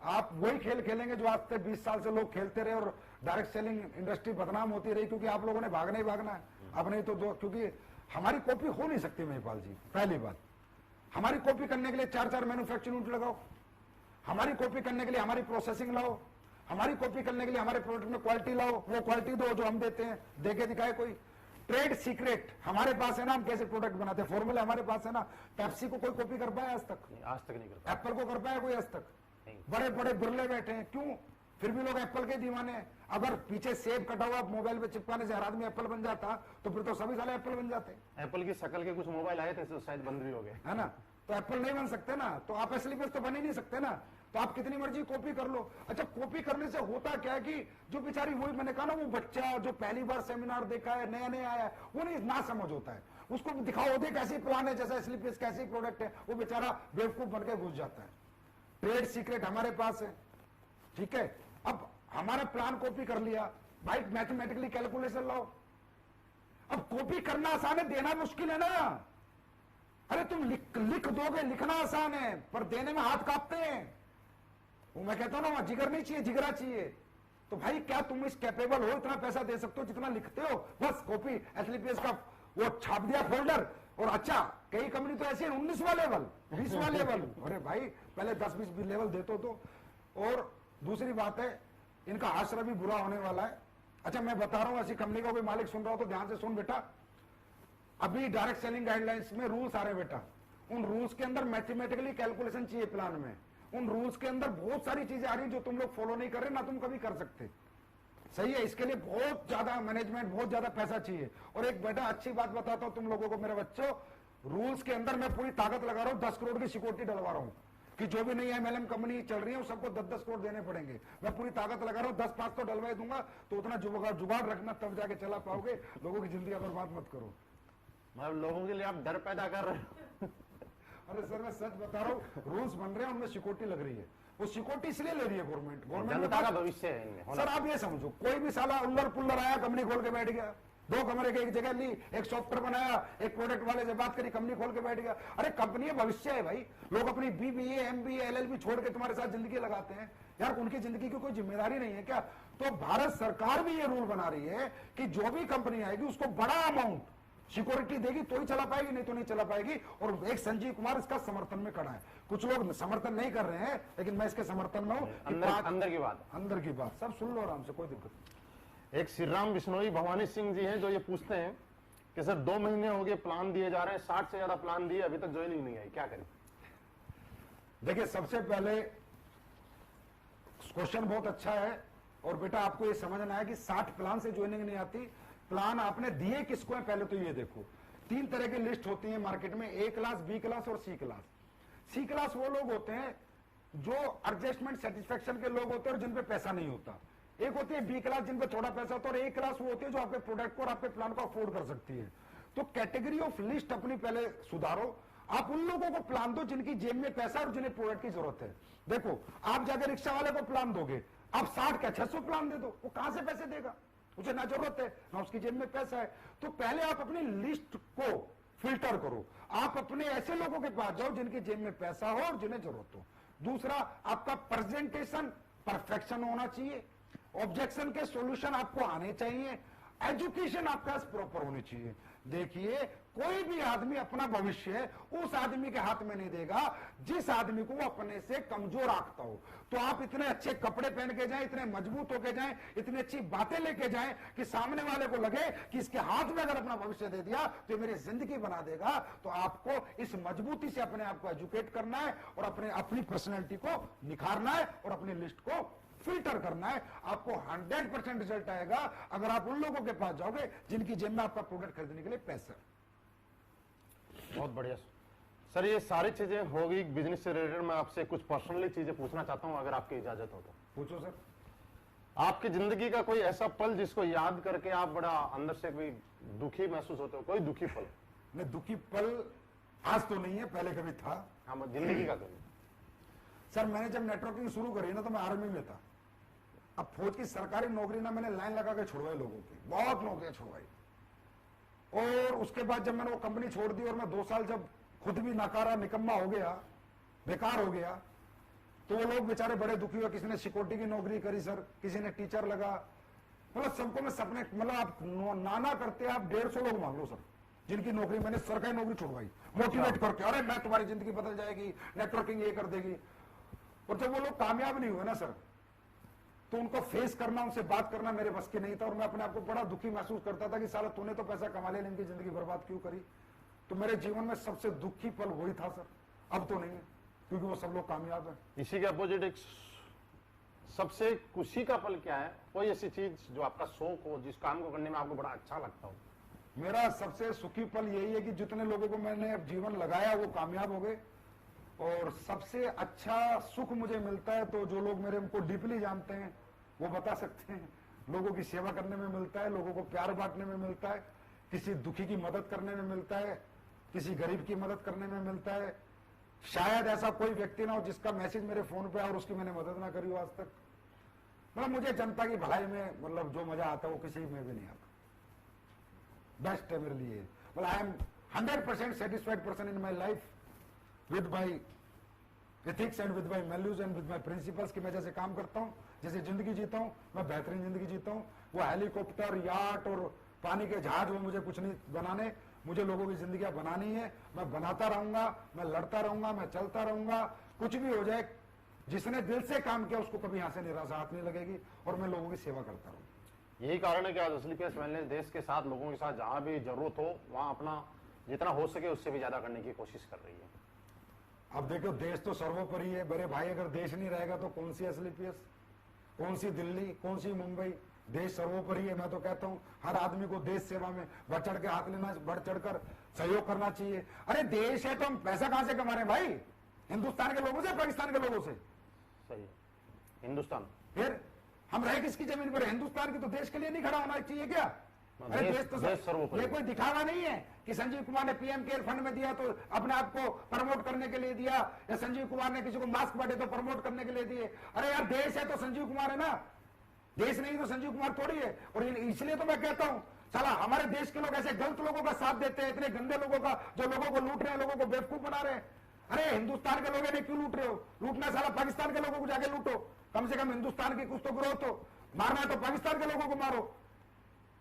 आप वही खेल खेलेंगे जो आज तक 20 साल से लोग खेलते रहे, और डायरेक्ट सेलिंग इंडस्ट्री बदनाम होती रही, क्योंकि आप लोगों ने भागना ही भागना है। अब नहीं तो दो, क्योंकि हमारी कॉपी हो नहीं सकती महिपाल जी। पहली बात, हमारी कॉपी करने के लिए 4-4 मैन्युफैक्चरिंग यूनिट लगाओ, हमारी कॉपी करने के लिए हमारी प्रोसेसिंग लाओ, हमारी कॉपी करने के लिए हमारे प्रोडक्ट में क्वालिटी लाओ, वो क्वालिटी दो जो हम देते हैं, देके दिखाए कोई। ट्रेड सीक्रेट हमारे पास है ना, हम कैसे प्रोडक्ट बनाते हैं, फॉर्मूला हमारे पास है ना। पेप्सी को कोई कॉपी कर पाया आज तक? आज तक नहीं कर पाया। एप्पल को कर पाया कोई आज तक? बड़े बड़े बिरले बैठे हैं, क्यों? फिर भी लोग एप्पल के दीवाने हैं। अगर पीछे सेब कटा हुआ मोबाइल पे चिपकाने से हर आदमी एप्पल बन जाता, तो फिर तो सभी साले एप्पल बन जाते। एप्पल की शक्ल के कुछ मोबाइल आए थे, शायद बंद भी हो गए, है ना। तो एप्पल नहीं बन सकते ना, तो आप एसलीपीएस तो बन ही नहीं सकते ना। तो आप कितनी मर्जी कॉपी कर लो। अच्छा, कॉपी करने से होता क्या है कि जो बेचारी, वही मैंने कहा ना, वो बच्चा जो पहली बार सेमिनार देखा है, नया नया आया है, वो नहीं ना समझ होता है। उसको दिखाओ, देख कैसी प्लान है, जैसा एसलीपीएस कैसी प्रोडक्ट है, वो बेचारा बेवकूफ बनकर घुस जाता है। ट्रेड सीक्रेट हमारे पास है, ठीक है। अब हमारा प्लान कॉपी कर लिया भाई, मैथमेटिकली कैलकुलेशन लाओ। अब कॉपी करना आसान है, देना मुश्किल है ना। अरे तुम लिख दोगे, लिखना आसान है, पर देने में हाथ कांपते हैं। वो मैं कहता हूं ना, जिगर नहीं चाहिए, जिगरा चाहिए। तो भाई क्या तुम इस कैपेबल हो, इतना पैसा दे सकते हो जितना लिखते हो? बस कॉपी एसलीपीएस का वो छाप दिया फोल्डर, और अच्छा कई कंपनी तो ऐसी है 19वां लेवल, 20वां लेवल। अरे भाई पहले 10-20 लेवल देते तो। और दूसरी बात है, इनका आश्रय भी बुरा होने वाला है। अच्छा मैं बता रहा हूं, ऐसी कंपनी का कोई मालिक सुन रहा हो तो ध्यान से सुन बेटा। अभी डायरेक्ट सेलिंग गाइडलाइंस में रूल्स आ रहे बेटा, उन रूल्स के अंदर मैथमेटिकली कैलकुलेशन चाहिए प्लान में। उन रूल्स के अंदर बहुत सारी चीजें आ रही जो तुम लोग फॉलो नहीं कर रहे, ना तुम कभी कर सकते। सही है, इसके लिए बहुत ज्यादा मैनेजमेंट, बहुत ज्यादा पैसा चाहिए। और एक बेटा अच्छी बात बताता हूं तुम लोगों को मेरे बच्चों, रूल्स के अंदर मैं पूरी ताकत लगा रहा हूं, 10 करोड़ की सिक्योरिटी डलवा रहा हूं कि जो भी नई एमएलएम कंपनी चल रही है सबको 10-10 करोड़ देने पड़ेंगे। मैं पूरी ताकत लगा रहा हूं, 10-5 तो डलवा दूंगा, तो उतना जुगाड़ रखना, तब जाके चला पाओगे। लोगों की जिंदगी बर्बाद मत करो। मतलब लोगों के लिए आप डर पैदा कर रहे हो। अरे सर मैं सच बता रहा हूँ, रूल्स बन रहे हैं, उनमें सिक्योरिटी लग रही है। वो सिक्योरिटी इसलिए ले रही है गवर्नमेंट, जनता का भविष्य है इनमें। सर आप ये समझो, कोई भी साला उल्लर पुल्लर आया, कंपनी खोल के बैठ गया, 2 कमरे की एक जगह ली, एक सॉफ्टवेयर बनाया, एक प्रोडक्ट वाले से बात करी, कंपनी खोल के बैठ गया। अरे कंपनी भविष्य है भाई। लोग अपनी बीबीए, एमबीए, एलएलबी छोड़ के तुम्हारे साथ जिंदगी लगाते हैं यार, उनकी जिंदगी की कोई जिम्मेदारी नहीं है क्या? तो भारत सरकार भी ये रूल बना रही है कि जो भी कंपनी आएगी उसको बड़ा अमाउंट सिक्योरिटी देगी तो ही चला पाएगी, नहीं तो नहीं चला पाएगी। और एक संजीव कुमार इसका समर्थन में खड़ा है। कुछ लोग समर्थन नहीं कर रहे हैं, लेकिन मैं इसके समर्थन में हूं। अंदर की बात, अंदर की बात सब सुन लो आराम से, कोई दिक्कत नहीं। एक श्री राम बिश्नोई भवानी सिंह जी हैं जो ये पूछते हैं कि सर 2 महीने हो गए प्लान दिए जा रहे हैं, 60 से ज्यादा प्लान दिए, अभी तक ज्वाइनिंग नहीं आई, क्या करें? देखिए सबसे पहले क्वेश्चन बहुत अच्छा है, और बेटा आपको ये समझना है कि 60 प्लान से ज्वाइनिंग नहीं आती। प्लान आपने दिए किसको है पहले तो ये देखो। 3 तरह की लिस्ट होती है मार्केट में, A क्लास, B क्लास और C क्लास। C क्लास वो लोग होते हैं जो एडजस्टमेंट सेटिस्फेक्शन के लोग होते हैं और जिन पे पैसा नहीं होता। एक होती है B क्लास जिन पे थोड़ा पैसा होता है, और A क्लास वो होती है जो आपके प्रोडक्ट को और आपके प्लान को अफोर्ड कर सकती है। तो कैटेगरी ऑफ लिस्ट अपनी पहले सुधारो। आप उन लोगों को प्लान दो जिनकी जेब में पैसा और जिन्हें प्रोडक्ट की जरूरत है। देखो आप जाकर रिक्शा वाले को प्लान दोगे, आप 60 क्या 600 प्लान दे दो, वो कहां से पैसे देगा? उसे ना जरूरत है ना उसकी जेब में पैसा है। तो पहले आप अपनी लिस्ट को फिल्टर करो। आप अपने ऐसे लोगों के पास जाओ जिनकी जेब में पैसा हो और जिन्हें जरूरत हो। दूसरा, आपका प्रेजेंटेशन परफेक्शन होना चाहिए, ऑब्जेक्शन के सॉल्यूशन आपको आने चाहिए, एजुकेशन आपका प्रॉपर होनी चाहिए। देखिए कोई भी आदमी अपना भविष्य उस आदमी के हाथ में नहीं देगा जिस आदमी को वो अपने से कमजोर आंकता हो। तो आप इतने अच्छे कपड़े पहन के जाएं, इतने मजबूत होके जाएं, इतनी अच्छी बातें लेके जाएं कि सामने वाले को लगे कि इसके हाथ में अगर अपना भविष्य दे दिया तो मेरी जिंदगी बना देगा। तो आपको इस मजबूती से अपने आप को एजुकेट करना है और अपनी पर्सनैलिटी को निखारना है और अपनी लिस्ट को फिल्टर करना है। आपको 100% रिजल्ट आएगा अगर आप उन लोगों के पास जाओगे जिनकी जेब में आपका प्रोडक्ट खरीदने के लिए पैसा। बहुत बढ़िया सर, ये सारी चीजें हो गई बिजनेस से रिलेटेड। मैं आपसे कुछ पर्सनली चीजें पूछना चाहता हूं, अगर आपकी इजाजत हो तो। पूछो सर। आपकी जिंदगी का कोई ऐसा पल जिसको याद करके आप बड़ा अंदर से कोई दुखी महसूस होते हो, कोई दुखी पल? नहीं, दुखी पल आज तो नहीं है, पहले कभी था। हाँ, जिंदगी का कभी? सर मैंने जब नेटवर्किंग शुरू करी ना तो मैं आर्मी में था। अब फौज की सरकारी नौकरी ना मैंने लाइन लगा के छुड़वाई लोगों की, बहुत नौकरियां छुड़वाई। और उसके बाद जब मैंने वो कंपनी छोड़ दी और मैं 2 साल जब खुद भी नकारा निकम्मा हो गया, बेकार हो गया, तो वो लोग बेचारे बड़े दुखी हुए। किसी ने सिक्योरिटी की नौकरी करी सर, किसी ने टीचर लगा, मतलब सबको मैं सपने, मतलब आप नाना करते आप 150 लोग मान लो सर, जिनकी नौकरी मैंने सरकारी नौकरी छुड़वाई मोटिवेट करके, अरे मैं तुम्हारी जिंदगी बदल जाएगी, नेटवर्किंग ये कर देगी। और जब वो लोग कामयाब नहीं हुए ना सर, तो उनको फेस करना, उनसे बात करना मेरे बस के नहीं था। और मैं अपने आप को बड़ा दुखी महसूस करता था कि साला तूने तो पैसा कमा लिया, इनकी जिंदगी बर्बाद क्यों करी। तो मेरे जीवन में सबसे दुखी पल वही था सर। अब तो नहीं है, क्योंकि वो सब लोग कामयाब है। इसी के अपोजिट एक सबसे खुशी का पल क्या है? कोई ऐसी चीज जो आपका शौक हो, जिस काम को करने में आपको बड़ा अच्छा लगता हो? मेरा सबसे सुखी पल यही है कि जितने लोगों को मैंने जीवन लगाया वो कामयाब हो गए। और सबसे अच्छा सुख मुझे मिलता है तो जो लोग मेरे को डीपली जानते हैं वो बता सकते हैं, लोगों की सेवा करने में मिलता है, लोगों को प्यार बांटने में मिलता है, किसी दुखी की मदद करने में मिलता है, किसी गरीब की मदद करने में मिलता है। शायद ऐसा कोई व्यक्ति ना हो जिसका मैसेज मेरे फोन पे और उसकी मैंने मदद ना करी हो आज तक। मतलब मुझे जनता की भलाई में मतलब जो मजा आता है वो किसी में भी नहीं आता। बेस्ट है मेरे लिए। मतलब I am 100% satisfied person in my life with my ethics and with my values and with my principles. कि मैं जैसे काम करता हूँ, जैसे जिंदगी जीता हूँ, मैं बेहतरीन जिंदगी जीता हूँ। वो हेलीकॉप्टर, याट और पानी के जहाज वो मुझे कुछ नहीं बनाने, मुझे लोगों की जिंदगियां बनानी है। मैं बनाता रहूंगा, मैं लड़ता रहूंगा, मैं चलता रहूंगा, कुछ भी हो जाए। जिसने दिल से काम किया उसको कभी यहां से निराशा हाथ नहीं लगेगी और मैं लोगों की सेवा करता रहूंगा। यही कारण है कि आज एसलीपीएस वेलनेस देश के साथ, लोगों के साथ जहां भी जरूरत हो वहां अपना जितना हो सके उससे भी ज्यादा करने की कोशिश कर रही है। अब देखो, देश तो सर्वोपरि है बड़े भाई। अगर देश नहीं रहेगा तो कौन सी एसलीपीएस, कौन सी दिल्ली, कौन सी मुंबई। देश सर्वोपरि है। मैं तो कहता हूं हर आदमी को देश सेवा में बढ़ चढ़ के हाथ लेना, बढ़ चढ़कर सहयोग करना चाहिए। अरे देश है तो हम पैसा कहां से कमा रहे हैं भाई? हिंदुस्तान के लोगों से, पाकिस्तान के लोगों से? सही, हिंदुस्तान। फिर हम रहे किसकी जमीन पर? हिंदुस्तान की। तो देश के लिए नहीं खड़ा होना चाहिए क्या? अरे देश तो ये कोई दिखावा नहीं है कि संजीव कुमार ने पीएम केयर फंड में दिया तो अपने आप को प्रमोट करने के लिए दिया, या संजीव कुमार ने किसी को मास्क बांटे तो प्रमोट करने के लिए दिए। अरे यार देश है तो संजीव कुमार है ना, देश नहीं तो संजीव कुमार थोड़ी है। और इसलिए तो मैं कहता हूं साला हमारे देश के लोग ऐसे गलत लोगों का साथ देते हैं, इतने गंदे लोगों का, जो लोगों को लूट रहे हैं, लोगों को बेवकूफ बना रहे हैं। अरे हिंदुस्तान के लोग इन्हें क्यों लूट रहे हो? लूटना साला पाकिस्तान के लोगों को जाके लूटो, कम से कम हिंदुस्तान की कुछ तो ग्रोथ हो। मारना तो पाकिस्तान के लोगों को मारो,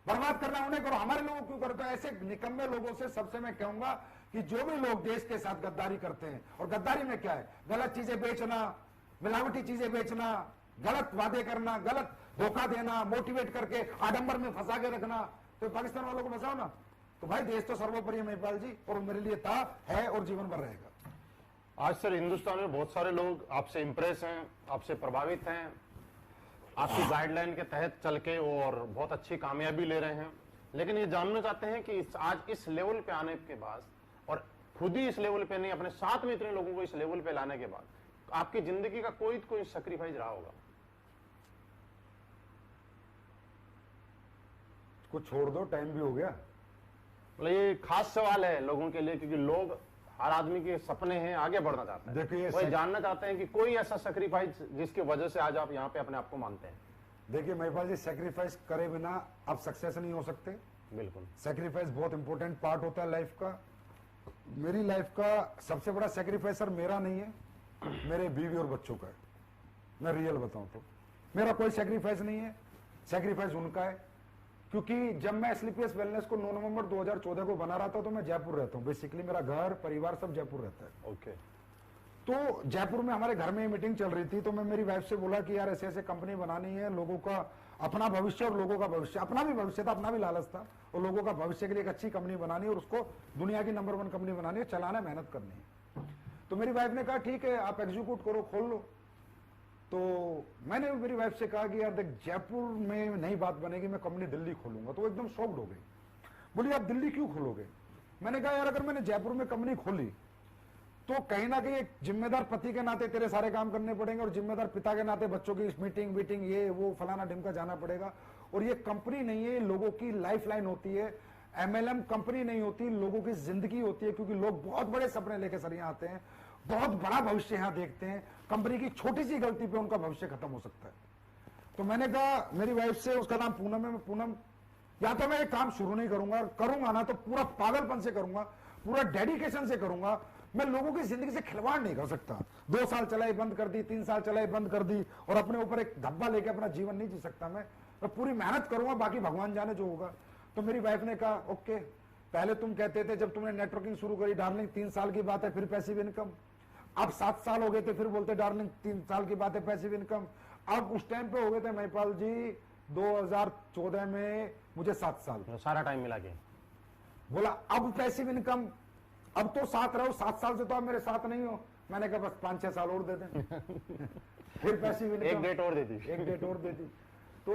बर्बाद करना उन्हें करो, हमारे लोगों क्यों करते हो? ऐसे निकम्मे लोगों से सबसे मैं कहूंगा कि जो भी लोग देश के साथ गद्दारी करते हैं, और गद्दारी में क्या है? गलत चीजें बेचना, मिलावटी चीजें बेचना, गलत वादे करना, गलत धोखा देना, मोटिवेट करके आडंबर में फंसा के रखना, तो पाकिस्तान वालों को फंसाओ ना। तो भाई देश तो सर्वोपरि है महिपाल जी, और मेरे लिए था, है और जीवन भर रहेगा। आज सर हिंदुस्तान में बहुत सारे लोग आपसे इंप्रेस हैं, आपसे प्रभावित हैं, आपकी गाइडलाइन के तहत चल के और बहुत अच्छी कामयाबी ले रहे हैं। लेकिन ये जानना चाहते हैं कि आज इस लेवल पे आने के बाद, और खुद ही इस लेवल पे नहीं, अपने साथ में इतने लोगों को इस लेवल पे लाने के बाद, आपकी जिंदगी का कोई सैक्रिफाइस रहा होगा? कुछ छोड़ दो, टाइम भी हो गया। मतलब ये खास सवाल है लोगों के लिए, क्योंकि लोग, हर आदमी के सपने हैं, आगे बढ़ना चाहते हैं। देखिए वो जानना चाहते हैं कि कोई ऐसा सैक्रिफाइस जिसकी वजह से आज आप यहाँ पे अपने आप को मानते हैं। देखिए महिपाल जी, सैक्रिफाइस करे बिना आप सक्सेस नहीं हो सकते। बिल्कुल, सैक्रिफाइस बहुत इंपॉर्टेंट पार्ट होता है लाइफ का। मेरी लाइफ का सबसे बड़ा सैक्रिफाइस सर मेरा नहीं है, मेरे बीवी और बच्चों का है। मैं रियल बताऊं तो मेरा कोई सैक्रिफाइस नहीं है, सैक्रिफाइस उनका है। क्योंकि जब मैं एसलीपीएस वेलनेस को 9 नवंबर 2014 को बना रहा था तो मैं जयपुर रहता हूँ। बेसिकली मेरा घर परिवार सब जयपुर रहता है। ओके। तो जयपुर में हमारे घर में मीटिंग चल रही थी, तो मैं मेरी वाइफ से बोला कि यार ऐसे ऐसे कंपनी बनानी है, लोगों का अपना भविष्य और लोगों का भविष्य, अपना भी भविष्य था, अपना भी लालच था, और लोगों का भविष्य के लिए एक अच्छी कंपनी बनानी है और उसको दुनिया की नंबर 1 कंपनी बनानी है, चलाना, मेहनत करनी है। तो मेरी वाइफ ने कहा ठीक है आप एग्जीक्यूट करो, खोल लो। तो मैंने मेरी वाइफ से कहा कि यार देख जयपुर में नई बात बनेगी, मैं कंपनी दिल्ली खोलूंगा। तो वो एकदम शॉक्ड हो गई, बोली आप दिल्ली क्यों खोलोगे? मैंने कहा यार अगर मैंने जयपुर में कंपनी खोली तो कहीं ना कहीं एक जिम्मेदार पति के नाते तेरे सारे काम करने पड़ेंगे और जिम्मेदार पिता के नाते बच्चों की मीटिंग वीटिंग ये वो फलाना ढिमका जाना पड़ेगा। और ये कंपनी नहीं है, लोगों की लाइफ लाइन होती है। एमएलएम कंपनी नहीं होती, लोगों की जिंदगी होती है, क्योंकि लोग बहुत बड़े सपने लेकर सर यहाँ आते हैं, बहुत बड़ा भविष्य यहाँ देखते हैं। कंपनी की छोटी सी गलती पे उनका भविष्य खत्म हो सकता है। तो मैंने कहा मेरी वाइफ से, उसका नाम पूनम है, मैं पूनम या तो मैं ये काम शुरू नहीं करूंगा, करूंगा ना तो पूरा पागलपन से करूंगा, पूरा डेडिकेशन से करूंगा। मैं लोगों की जिंदगी से खिलवाड़ नहीं कर सकता। 2 साल चलाई बंद कर दी, 3 साल चलाई बंद कर दी और अपने ऊपर एक धब्बा लेके अपना जीवन नहीं जी सकता। मैं पूरी मेहनत करूंगा, बाकी भगवान जाने जो होगा। तो मेरी वाइफ ने कहा ओके, पहले तुम कहते थे जब तुमने नेटवर्किंग शुरू करी डार्लिंग 3 साल की बात है फिर पैसिव इनकम, अब 7 साल हो गए थे फिर बोलते डार्लिंग 3 साल की बात है पैसिव इनकम। अब उस टाइम पे हो गए थे महिपाल जी 2014 में मुझे 7 साल, सारा टाइम मिला के बोला अब पैसिव इनकम, अब तो साथ रहो, 7 साल से तो आप मेरे साथ नहीं हो। मैंने कहा बस 5-6 साल और दे दें फिर पैसिव इनकम, एक डेट और दे दी, एक डेट और दे दी। तो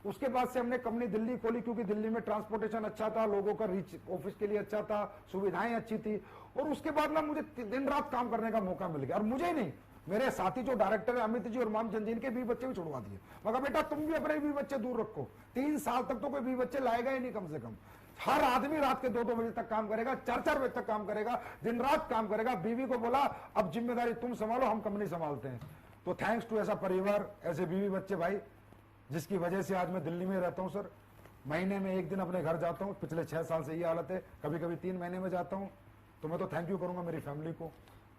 उसके बाद से हमने कंपनी दिल्ली खोली, क्योंकि दिल्ली में ट्रांसपोर्टेशन अच्छा था, लोगों का रीच ऑफिस के लिए अच्छा था, सुविधाएं अच्छी थी। और उसके बाद ना मुझे दिन रात काम करने का मौका मिल गया। और मुझे ही नहीं, मेरे साथी जो डायरेक्टर है अमित जी और मामचंद जी, इनके 20 बच्चे भी छुड़वा दिए। मगर बेटा तुम भी अपने 20 बच्चे दूर रखो, 3 साल तक तो कोई 20 बच्चे लाएगा ही नहीं कम से कम। हर आदमी रात के 2-2 बजे तक काम करेगा, 4-4 बजे तक काम करेगा, दिन रात काम करेगा। बीवी को बोला अब जिम्मेदारी तुम संभालो, हम कंपनी संभालते हैं। तो थैंक्स टू ऐसा परिवार, ऐसे बीवी बच्चे भाई, जिसकी वजह से आज मैं दिल्ली में रहता हूं सर। महीने में 1 दिन अपने घर जाता हूं, पिछले 6 साल से ये हालत है, कभी कभी 3 महीने में जाता हूं। तो मैं तो थैंक यू करूंगा मेरी फैमिली को।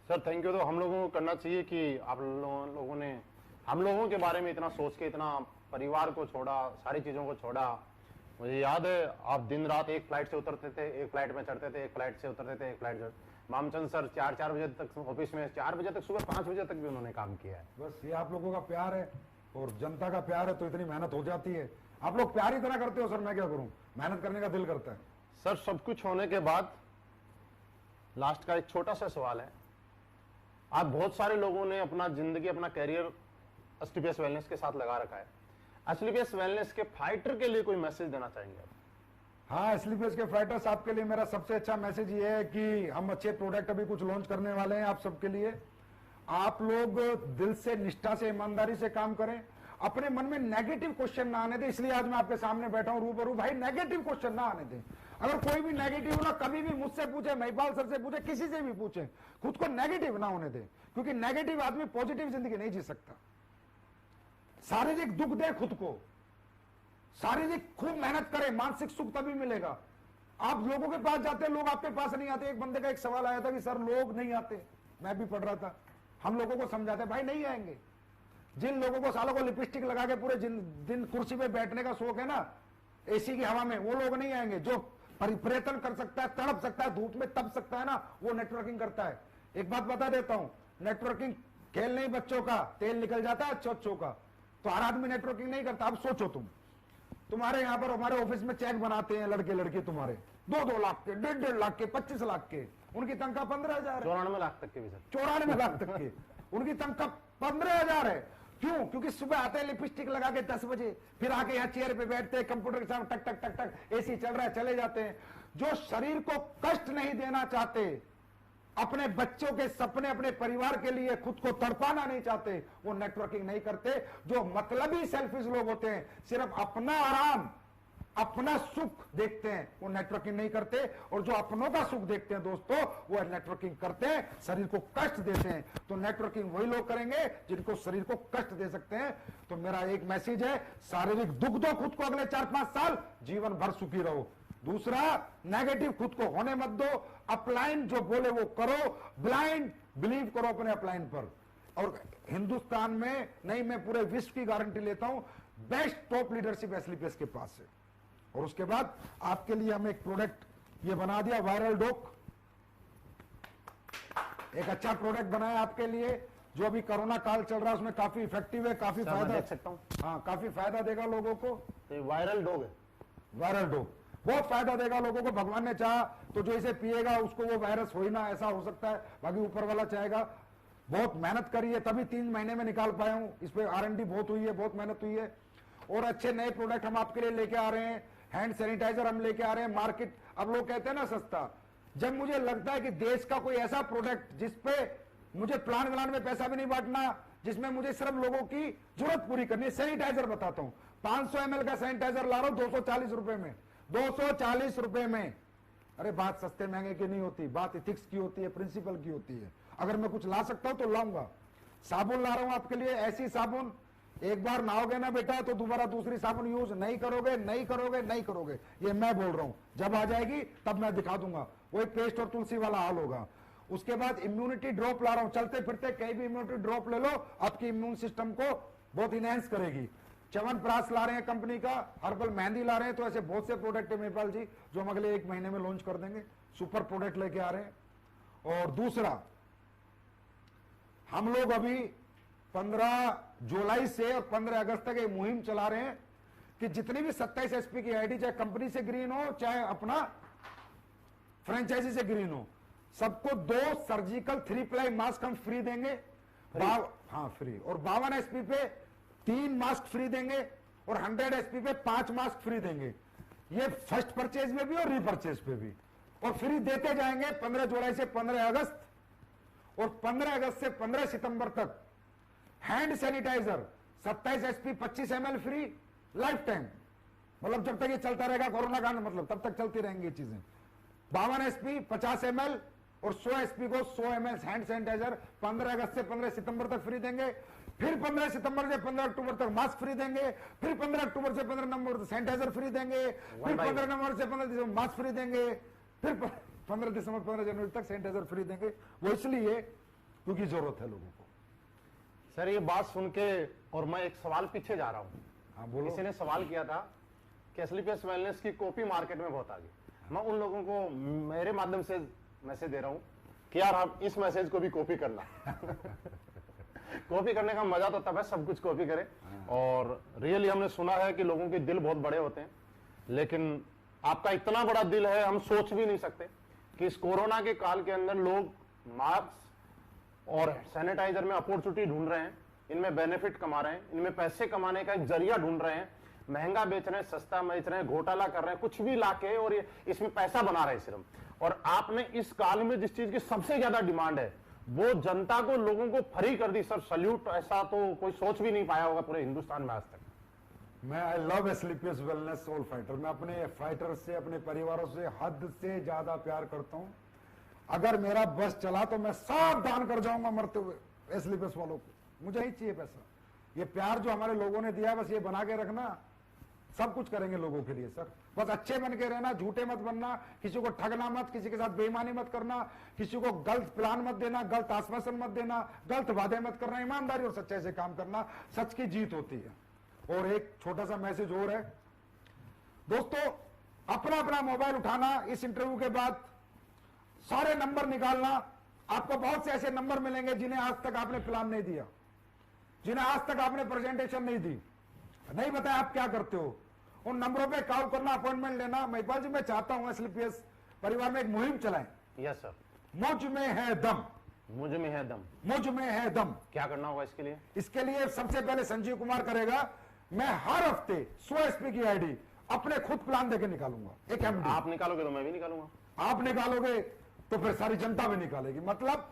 सर थैंक यू तो हम लोगों को करना चाहिए कि आप लोगों ने हम लोगों के बारे में इतना सोच के, इतना परिवार को छोड़ा, सारी चीज़ों को छोड़ा। मुझे याद है आप दिन रात एक फ्लाइट से उतरते थे, एक फ्लाइट में चढ़ते थे, एक फ्लाइट से उतरते थे, एक फ्लाइट। मामचंद सर 4-4 बजे तक ऑफिस में, 4 बजे तक, सुबह 5 बजे तक भी उन्होंने काम किया है। बस ये आप लोगों का प्यार है और जनता का प्यार है, तो इतनी मेहनत हो जाती है। आप लोग प्यार ही इतना करते हो सर, मैं क्या करूं, मेहनत करने का दिल करता है। सर सब कुछ होने के बाद लास्ट का एक छोटा सा सवाल है। आप बहुत सारे लोगों ने अपना जिंदगी, अपना कैरियर एसटीपीएस वेलनेस के साथ लगा रखा है। एसटीपीएस वेलनेस के फाइटर के लिए कोई मैसेज देना चाहेंगे आप? हाँ, एसटीपीएस के फाइटर्स, आपके लिए मेरा सबसे अच्छा मैसेज ये है कि हम अच्छे प्रोडक्ट अभी कुछ लॉन्च करने वाले हैं आप सबके लिए। आप लोग दिल से, निष्ठा से, ईमानदारी से काम करें। अपने मन में नेगेटिव क्वेश्चन ना आने दें, इसलिए आज मैं आपके सामने बैठा हूं रूबरू। भाई नेगेटिव क्वेश्चन ना आने दें। अगर कोई भी नेगेटिव ना, कभी भी मुझसे पूछे, महिपाल सर से पूछे, किसी से भी पूछे, खुद को नेगेटिव ना होने दें, क्योंकि नेगेटिव आदमी पॉजिटिव जिंदगी नहीं जी सकता। शारीरिक दुख दे खुद को, शारीरिक खूब मेहनत करें, मानसिक सुख तभी मिलेगा। आप लोगों के पास जाते हैं, लोग आपके पास नहीं आते। एक बंदे का एक सवाल आया था कि सर लोग नहीं आते, मैं भी पढ़ रहा था, हम लोगों को समझाते भाई नहीं आएंगे। जिन लोगों को सालों को लिपस्टिक लगा के पूरे दिन कुर्सी पे बैठने का शौक है ना, एसी की हवा में, वो लोग नहीं आएंगे। जो परिप्रेतन कर सकता है, तड़प सकता है, धूप में तप सकता है ना, वो नेटवर्किंग करता है। एक बात बता देता हूं, नेटवर्किंग खेल नहीं बच्चों का, तेल निकल जाता है चोचों का। तो हर आदमी नेटवर्किंग नहीं करता। अब सोचो तुम्हारे यहां पर, हमारे ऑफिस में चेक बनाते हैं लड़के लड़के तुम्हारे 2-2 लाख के, 1.5 लाख के, 25 लाख के, उनकी तनख्वाह 15,000 है। 94 लाख तक के भी सर, 94 लाख तक के उनकी तनख्वाह 15,000 है। क्यों? क्योंकि सुबह आते हैं लिपस्टिक लगा के 10 बजे, फिर आके यहाँ चेयर पे बैठते हैं, कंप्यूटर के सामने टक टक टक टक, एसी चल रहा है, चले जाते हैं। जो शरीर को कष्ट नहीं देना चाहते, अपने बच्चों के सपने, अपने परिवार के लिए खुद को तड़पाना नहीं चाहते, वो नेटवर्किंग नहीं करते। जो मतलबी सेल्फिश लोग होते हैं, सिर्फ अपना आराम, अपना सुख देखते हैं, वो नेटवर्किंग नहीं करते। और जो अपनों का सुख देखते हैं दोस्तों, वो नेटवर्किंग करते हैं, शरीर को कष्ट देते हैं। तो नेटवर्किंग वही लोग करेंगे जिनको शरीर को कष्ट दे सकते हैं। तो मेरा एक मैसेज है, शारीरिक दुख दो खुद को अगले 4-5 साल, जीवन भर सुखी रहो। दूसरा, नेगेटिव खुद को होने मत दो। अपलाइन जो बोले वो करो, ब्लाइंड बिलीव करो अपने अपलाइन पर। और हिंदुस्तान में नहीं, मैं पूरे विश्व की गारंटी लेता हूं, बेस्ट टॉप लीडरशिप एसटीपीएस के पास है। और उसके बाद आपके लिए हम एक प्रोडक्ट ये बना दिया, वायरल डॉक। एक अच्छा प्रोडक्ट बनाया आपके लिए, जो अभी कोरोना काल चल रहा है उसमें काफी इफेक्टिव है, काफी फायदा देख सकता हूं। हाँ, काफी फायदा देगा लोगों को। तो वायरल डॉग है, वायरल डॉग बहुत फायदा देगा लोगों को। भगवान ने चाहा तो जो इसे पिएगा उसको वो वायरस हो ही ना, ऐसा हो सकता है, बाकी ऊपर वाला चाहेगा। बहुत मेहनत करी है, तभी 3 महीने में निकाल पाया हूं। इस पे R&D बहुत हुई है, बहुत मेहनत हुई है। और अच्छे नए प्रोडक्ट हम आपके लिए लेके आ रहे हैं। हैंड सैनिटाइजर हम लेके आ रहे हैं। मार्केट, अब लोग कहते हैं ना सस्ता, जब मुझे लगता है कि देश का कोई ऐसा प्रोडक्ट जिसपे मुझे प्लान व्लान में पैसा भी नहीं बांटना, जिसमें मुझे सिर्फ लोगों की जरूरत पूरी करनी है। सैनिटाइजर बताता हूं, 500 ml का सैनिटाइजर ला रहा हूं 240 रुपए में, 240 रुपए में। अरे बात सस्ते महंगे की नहीं होती, बात इथिक्स की होती है, प्रिंसिपल की होती है। अगर मैं कुछ ला सकता हूं तो लाऊंगा। साबुन ला रहा हूं आपके लिए, ऐसी साबुन, एक बार नहाओगे ना बेटा तो दोबारा दूसरी साबुन यूज नहीं करोगे, नहीं करोगे, नहीं करोगे। ये मैं बोल रहा हूं, जब आ जाएगी तब मैं दिखा दूंगा। वो एक पेस्ट और तुलसी वाला हाल होगा। उसके बाद इम्यूनिटी ड्रॉप ला रहा हूं, चलते फिरते कहीं भी इम्यूनिटी ड्रॉप ले लो, आपकी इम्यून सिस्टम को बहुत इनहेंस करेगी। च्यवनप्राश ला रहे हैं कंपनी का, हर्बल मेहंदी ला रहे हैं। तो ऐसे बहुत से प्रोडक्ट है मेहपाल जी जो हम अगले 1 महीने में लॉन्च कर देंगे। सुपर प्रोडक्ट लेके आ रहे हैं। और दूसरा, हम लोग अभी 15 जुलाई से और 15 अगस्त तक एक मुहिम चला रहे हैं कि जितनी भी 27 एसपी की आईडी, चाहे कंपनी से ग्रीन हो चाहे अपना फ्रेंचाइजी से ग्रीन हो, सबको 2 सर्जिकल 3 प्लाई मास्क हम फ्री देंगे। हाँ फ्री। और 52 एसपी पे 3 मास्क फ्री देंगे और 100 एसपी पे 5 मास्क फ्री देंगे। ये फर्स्ट परचेज में भी और रीपरचेज पे भी, और फ्री देते जाएंगे 15 जुलाई से 15 अगस्त और 15 अगस्त से 15 सितंबर तक। Hand sanitiser 27 SP 25 ml free lifetime, मतलब जब तक ये चलता रहेगा कोरोना काल, मतलब तब तक चलती रहेंगी ये चीजें। 52 एसपी 50 ml और 100 एसपी को 100 ml हैंड सैनिटाइजर 15 अगस्त से 15 सितंबर तक फ्री देंगे। फिर 15 सितंबर से 15 अक्टूबर तक मास्क फ्री देंगे। फिर 15 अक्टूबर से 15 नवंबर तक सैनिटाइजर फ्री देंगे। फिर 15 नवंबर से 15 दिसंबर मास्क फ्री देंगे। फिर 15 दिसंबर 15 जनवरी तक सैनिटाइजर फ्री देंगे। वो इसलिए क्योंकि जरूरत है लोगों को। सर ये बात सुन के और मैं एक सवाल पीछे जा रहा हूँ। हाँ बोलो। किसी ने सवाल किया था कि एसलीपीएस वेलनेस की कॉपी मार्केट में बहुत आ गई। मैं उन लोगों को मेरे माध्यम से मैसेज दे रहा हूँ कि यार आप इस मैसेज को भी कॉपी करना। कॉपी करने का मजा तो तब है सब कुछ कॉपी करें। और रियली हमने सुना है कि लोगों के दिल बहुत बड़े होते हैं, लेकिन आपका इतना बड़ा दिल है हम सोच भी नहीं सकते कि इस कोरोना के काल के अंदर लोग मास्क और सैनिटाइजर में अपॉर्चुनिटी ढूंढ रहे हैं, इनमें बेनिफिट कमा रहे हैं, इनमें पैसे कमाने का एक जरिया ढूंढ रहे हैं, महंगा बेच रहे हैं, सस्ता बेच रहे हैं, घोटाला कर रहे हैं, कुछ भी लाके और ये इसमें पैसा बना रहे हैं सिर्फ। और आपने इस काल में जिस चीज की सबसे ज्यादा डिमांड है वो जनता को, लोगों को फ्री कर दी। सर सल्यूट, ऐसा तो कोई सोच भी नहीं पाया होगा पूरे हिंदुस्तान में आज तक। मैं I love SLPS wellness soul fighter. मैं अपने फाइटर से, अपने परिवारों से हद से ज्यादा प्यार करता हूं। अगर मेरा बस चला तो मैं सब दान कर जाऊंगा मरते हुए एसलीपीएस वालों को। मुझे ही चाहिए पैसा। ये प्यार जो हमारे लोगों ने दिया बस ये बना के रखना, सब कुछ करेंगे लोगों के लिए सर। बस अच्छे बन के रहना, झूठे मत बनना, किसी को ठगना मत, किसी के साथ बेईमानी मत करना, किसी को गलत प्लान मत देना, गलत आश्वासन मत देना, गलत वादे मत करना, ईमानदारी और सच्चाई से काम करना। सच की जीत होती है। और एक छोटा सा मैसेज और है दोस्तों, अपना अपना मोबाइल उठाना, इस इंटरव्यू के बाद सारे नंबर निकालना। आपको बहुत से ऐसे नंबर मिलेंगे जिन्हें आज तक आपने प्लान नहीं दिया, जिन्हें आज तक आपने प्रेजेंटेशन नहीं दी, नहीं बताया आप क्या करते हो। उन नंबरों पे कॉल करना, अपॉइंटमेंट लेना। महिपाल जी मैं चाहता हूं एसलीपीएस परिवार में एक मुहिम चलाएं। Yes sir. मुझ में है दम, मुझ में है दम, मुझ में है दम। क्या करना होगा इसके लिए? इसके लिए सबसे पहले संजीव कुमार करेगा। मैं हर हफ्ते 100 एसपी की आईडी अपने खुद प्लान देके निकालूंगा। एक एमडी आप निकालोगे तो मैं भी निकालूंगा। आप निकालोगे तो फिर सारी जनता भी निकालेगी। मतलब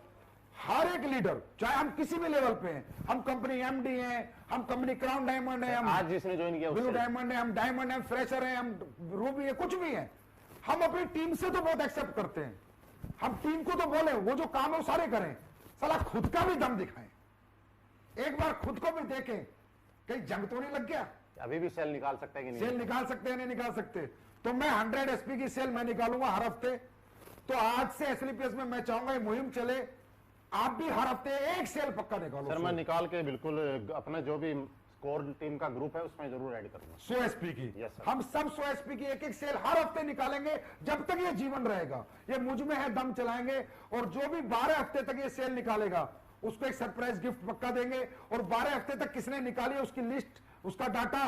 हर एक लीडर, चाहे हम किसी भी लेवल पे हैं, हम कंपनी एमडी हैं, हम कंपनी क्राउन डायमंड है, हम आज जिसने ज्वाइन किया ब्लू डायमंड है, हम डायमंड है, फ्रेशर है, हम रूबी है, कुछ भी है, हम अपनी टीम से तो बहुत एक्सेप्ट करते हैं। हम टीम को तो बोले वो जो काम है वो सारे करें, साला खुद का भी दम दिखाएं। एक बार खुद को भी देखें, कहीं जंग तो नहीं लग गया। अभी भी सेल निकाल सकते हैं कि नहीं? सेल निकाल सकते हैं, नहीं निकाल सकते। तो मैं 100 एसपी की सेल मैं निकालूंगा हर हफ्ते। तो आज से एसलीपीएस में मैं चाहूंगा ये मुहिम चले, आप भी हर हफ्ते एक सेल पक्का निकालो। सर मैं निकाल के बिल्कुल अपना जो भी कोर टीम का ग्रुप है उसमें जरूर ऐड करूंगा। 100 एसपी की। Yes, sir. हम सब 100 एसपी की एक एक सेल हर हफ्ते निकालेंगे जब तक ये जीवन रहेगा। ये मुझ में है दम चलाएंगे। और जो भी 12 हफ्ते तक ये सेल निकालेगा उसको एक सरप्राइज गिफ्ट पक्का देंगे। और 12 हफ्ते तक किसने निकाली उसकी लिस्ट, उसका डाटा,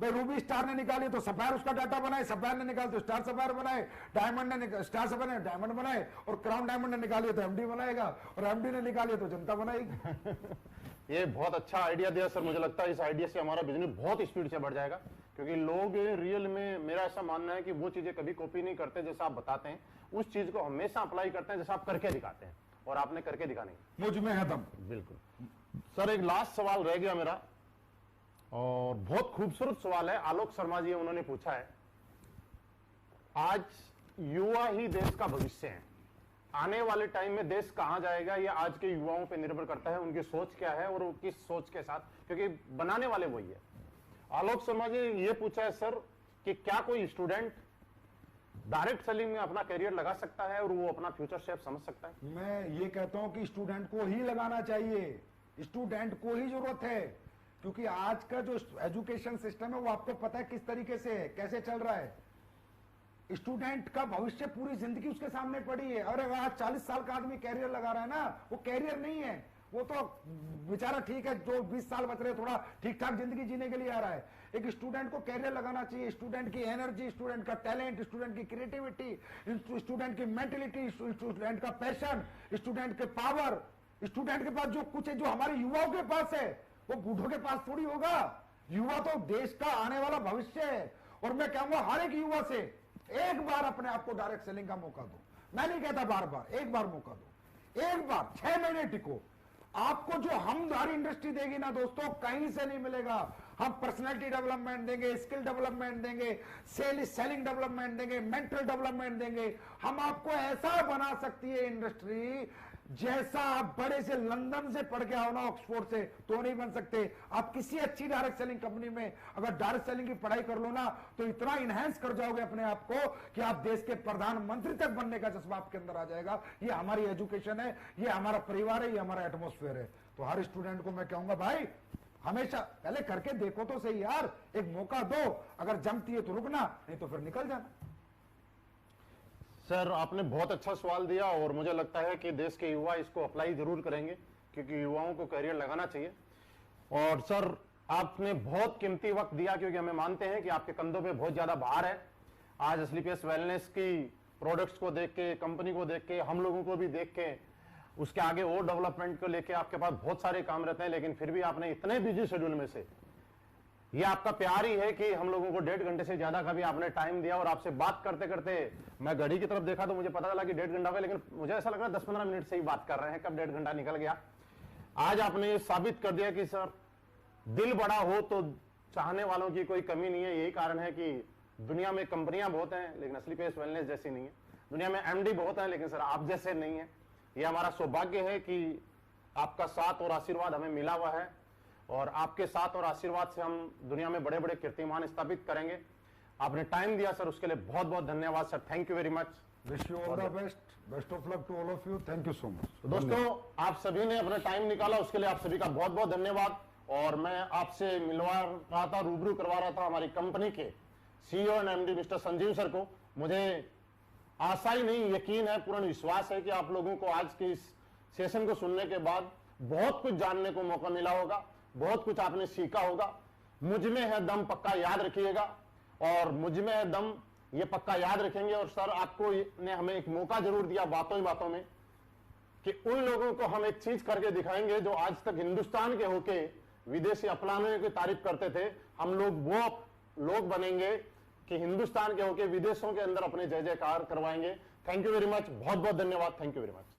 भाई रूबी स्टार ने निकाली तो सफायर उसका डाटा बनाए, सफायर ने निकाली तो स्टार सफायर बनाए, डायमंड ने स्टार सफायर ने डायमंड बनाए, और क्राउन डायमंड ने निकाली तो एमडी बनाएगा, और एमडी ने निकाली तो जनता बनाएगी। ये बहुत अच्छा आइडिया दिया सर। मुझे लगता है इस आइडिया से हमारा बिजनेस बहुत स्पीड से बढ़ जाएगा, क्योंकि लोग रियल में, मेरा ऐसा मानना है कि वो चीजें कभी कॉपी नहीं करते जैसा आप बताते हैं, उस चीज को हमेशा अप्लाई करते हैं जैसा आप करके दिखाते हैं, और आपने करके दिखाने। मुझ में है दम। बिल्कुल सर, एक लास्ट सवाल रह गया मेरा, और बहुत खूबसूरत सवाल है, आलोक शर्मा जी उन्होंने पूछा है। आज युवा ही देश का भविष्य है, आने वाले टाइम में देश कहां जाएगा ये आज के युवाओं पे निर्भर करता है, उनकी सोच क्या है और वो किस सोच के साथ, क्योंकि बनाने वाले वही है। आलोक शर्मा जी ये पूछा है सर कि क्या कोई स्टूडेंट डायरेक्ट सेलिंग में अपना करियर लगा सकता है और वो अपना फ्यूचर शेप समझ सकता है? मैं ये कहता हूं कि स्टूडेंट को ही लगाना चाहिए, स्टूडेंट को ही जरूरत है, क्योंकि आज का जो एजुकेशन सिस्टम है वो आपको पता है किस तरीके से है, कैसे चल रहा है। स्टूडेंट का भविष्य पूरी जिंदगी उसके सामने पड़ी है। और आज 40 साल का आदमी कैरियर लगा रहा है ना, वो कैरियर नहीं है, वो तो बेचारा ठीक है, जो 20 साल बच रहे थोड़ा ठीक ठाक जिंदगी जीने के लिए आ रहा है। एक स्टूडेंट को कैरियर लगाना चाहिए, स्टूडेंट की एनर्जी, स्टूडेंट का टैलेंट, स्टूडेंट की क्रिएटिविटी, स्टूडेंट की मेंटलिटी, स्टूडेंट का पैशन, स्टूडेंट के पावर, स्टूडेंट के पास जो कुछ है, जो हमारे युवाओं के पास है, वो बूढ़ों के पास थोड़ी होगा। युवा तो देश का आने वाला भविष्य है। और मैं कहूंगा हर एक युवा से एक बार अपने आप को डायरेक्ट सेलिंग का मौका दो। मैं नहीं कहता बार बार, एक बार मौका दो, एक बार 6 महीने टिको। आपको जो हमारी इंडस्ट्री देगी ना दोस्तों, कहीं से नहीं मिलेगा। हम पर्सनैलिटी डेवलपमेंट देंगे, स्किल डेवलपमेंट देंगे, सेलिंग डेवलपमेंट देंगे, मेंटल डेवलपमेंट देंगे। हम आपको ऐसा बना सकती है इंडस्ट्री जैसा आप बड़े से लंदन से पढ़ के आओ ना, ऑक्सफोर्ड से, तो नहीं बन सकते। आप किसी अच्छी डायरेक्ट सेलिंग कंपनी में अगर डायरेक्ट सेलिंग की पढ़ाई कर लो ना, तो इतना इनहेंस कर जाओगे अपने आप को कि आप देश के प्रधानमंत्री तक बनने का जज्बा आपके अंदर आ जाएगा। ये हमारी एजुकेशन है, ये हमारा परिवार है, ये हमारा एटमोस्फेयर है। तो हर स्टूडेंट को मैं कहूंगा भाई हमेशा पहले करके देखो तो सही यार, एक मौका दो, अगर जमती है तो रुकना, नहीं तो फिर निकल जाना। सर आपने बहुत अच्छा सवाल दिया, और मुझे लगता है कि देश के युवा इसको अप्लाई जरूर करेंगे, क्योंकि युवाओं को करियर लगाना चाहिए। और सर आपने बहुत कीमती वक्त दिया, क्योंकि हमें मानते हैं कि आपके कंधों पे बहुत ज्यादा भार है। आज स्लीपियस वेलनेस की प्रोडक्ट्स को देख के, कंपनी को देख के, हम लोगों को भी देख के, उसके आगे और डेवलपमेंट को लेके आपके पास बहुत सारे काम रहते हैं, लेकिन फिर भी आपने इतने बिजी शेड्यूल में से, ये आपका प्यार ही है कि हम लोगों को 1.5 घंटे से ज्यादा का भी आपने टाइम दिया। और आपसे बात करते करते मैं घड़ी की तरफ देखा तो मुझे पता चला कि 1.5 घंटा हुआ, लेकिन मुझे ऐसा लग रहा है 10-15 मिनट से ही बात कर रहे हैं, कब 1.5 घंटा निकल गया। आज आपने ये साबित कर दिया कि सर दिल बड़ा हो तो चाहने वालों की कोई कमी नहीं है। यही कारण है कि दुनिया में कंपनियां बहुत हैं, लेकिन स्लीपियस वेलनेस जैसी नहीं है। दुनिया में MD बहुत है, लेकिन सर आप जैसे नहीं है। ये हमारा सौभाग्य है कि आपका साथ और आशीर्वाद हमें मिला हुआ है, और आपके साथ और आशीर्वाद से हम दुनिया में बड़े बड़े कीर्तिमान स्थापित करेंगे। आपने टाइम दिया सर, उसके लिए बहुत बहुत धन्यवाद sir, thank you very much. Wish you all the best, best of luck to all of you, thank you so much. दोस्तों आप सभी ने अपना टाइम निकाला, उसके लिए आप सभी का बहुत बहुत धन्यवाद। और मैं आपसे मिलवा रहा था, रूबरू करवा रहा था हमारी कंपनी के CEO and MD mister Sanjeev sir को। मुझे आशा ही नहीं, यकीन है, पूर्ण विश्वास है कि आप लोगों को आज के इस सेशन को सुनने के बाद बहुत कुछ जानने को मौका मिला होगा, बहुत कुछ आपने सीखा होगा। मुझ में है दम पक्का याद रखिएगा, और मुझ में है दम ये पक्का याद रखेंगे। और सर आपको ने हमें एक मौका जरूर दिया बातों ही बातों में कि उन लोगों को हम एक चीज करके दिखाएंगे जो आज तक हिंदुस्तान के होके विदेशी अपनाने की तारीफ करते थे। हम लोग वो लोग बनेंगे कि हिंदुस्तान के होके विदेशों के अंदर अपने जय जयकार करवाएंगे। थैंक यू वेरी मच, बहुत बहुत धन्यवाद, थैंक यू वेरी मच।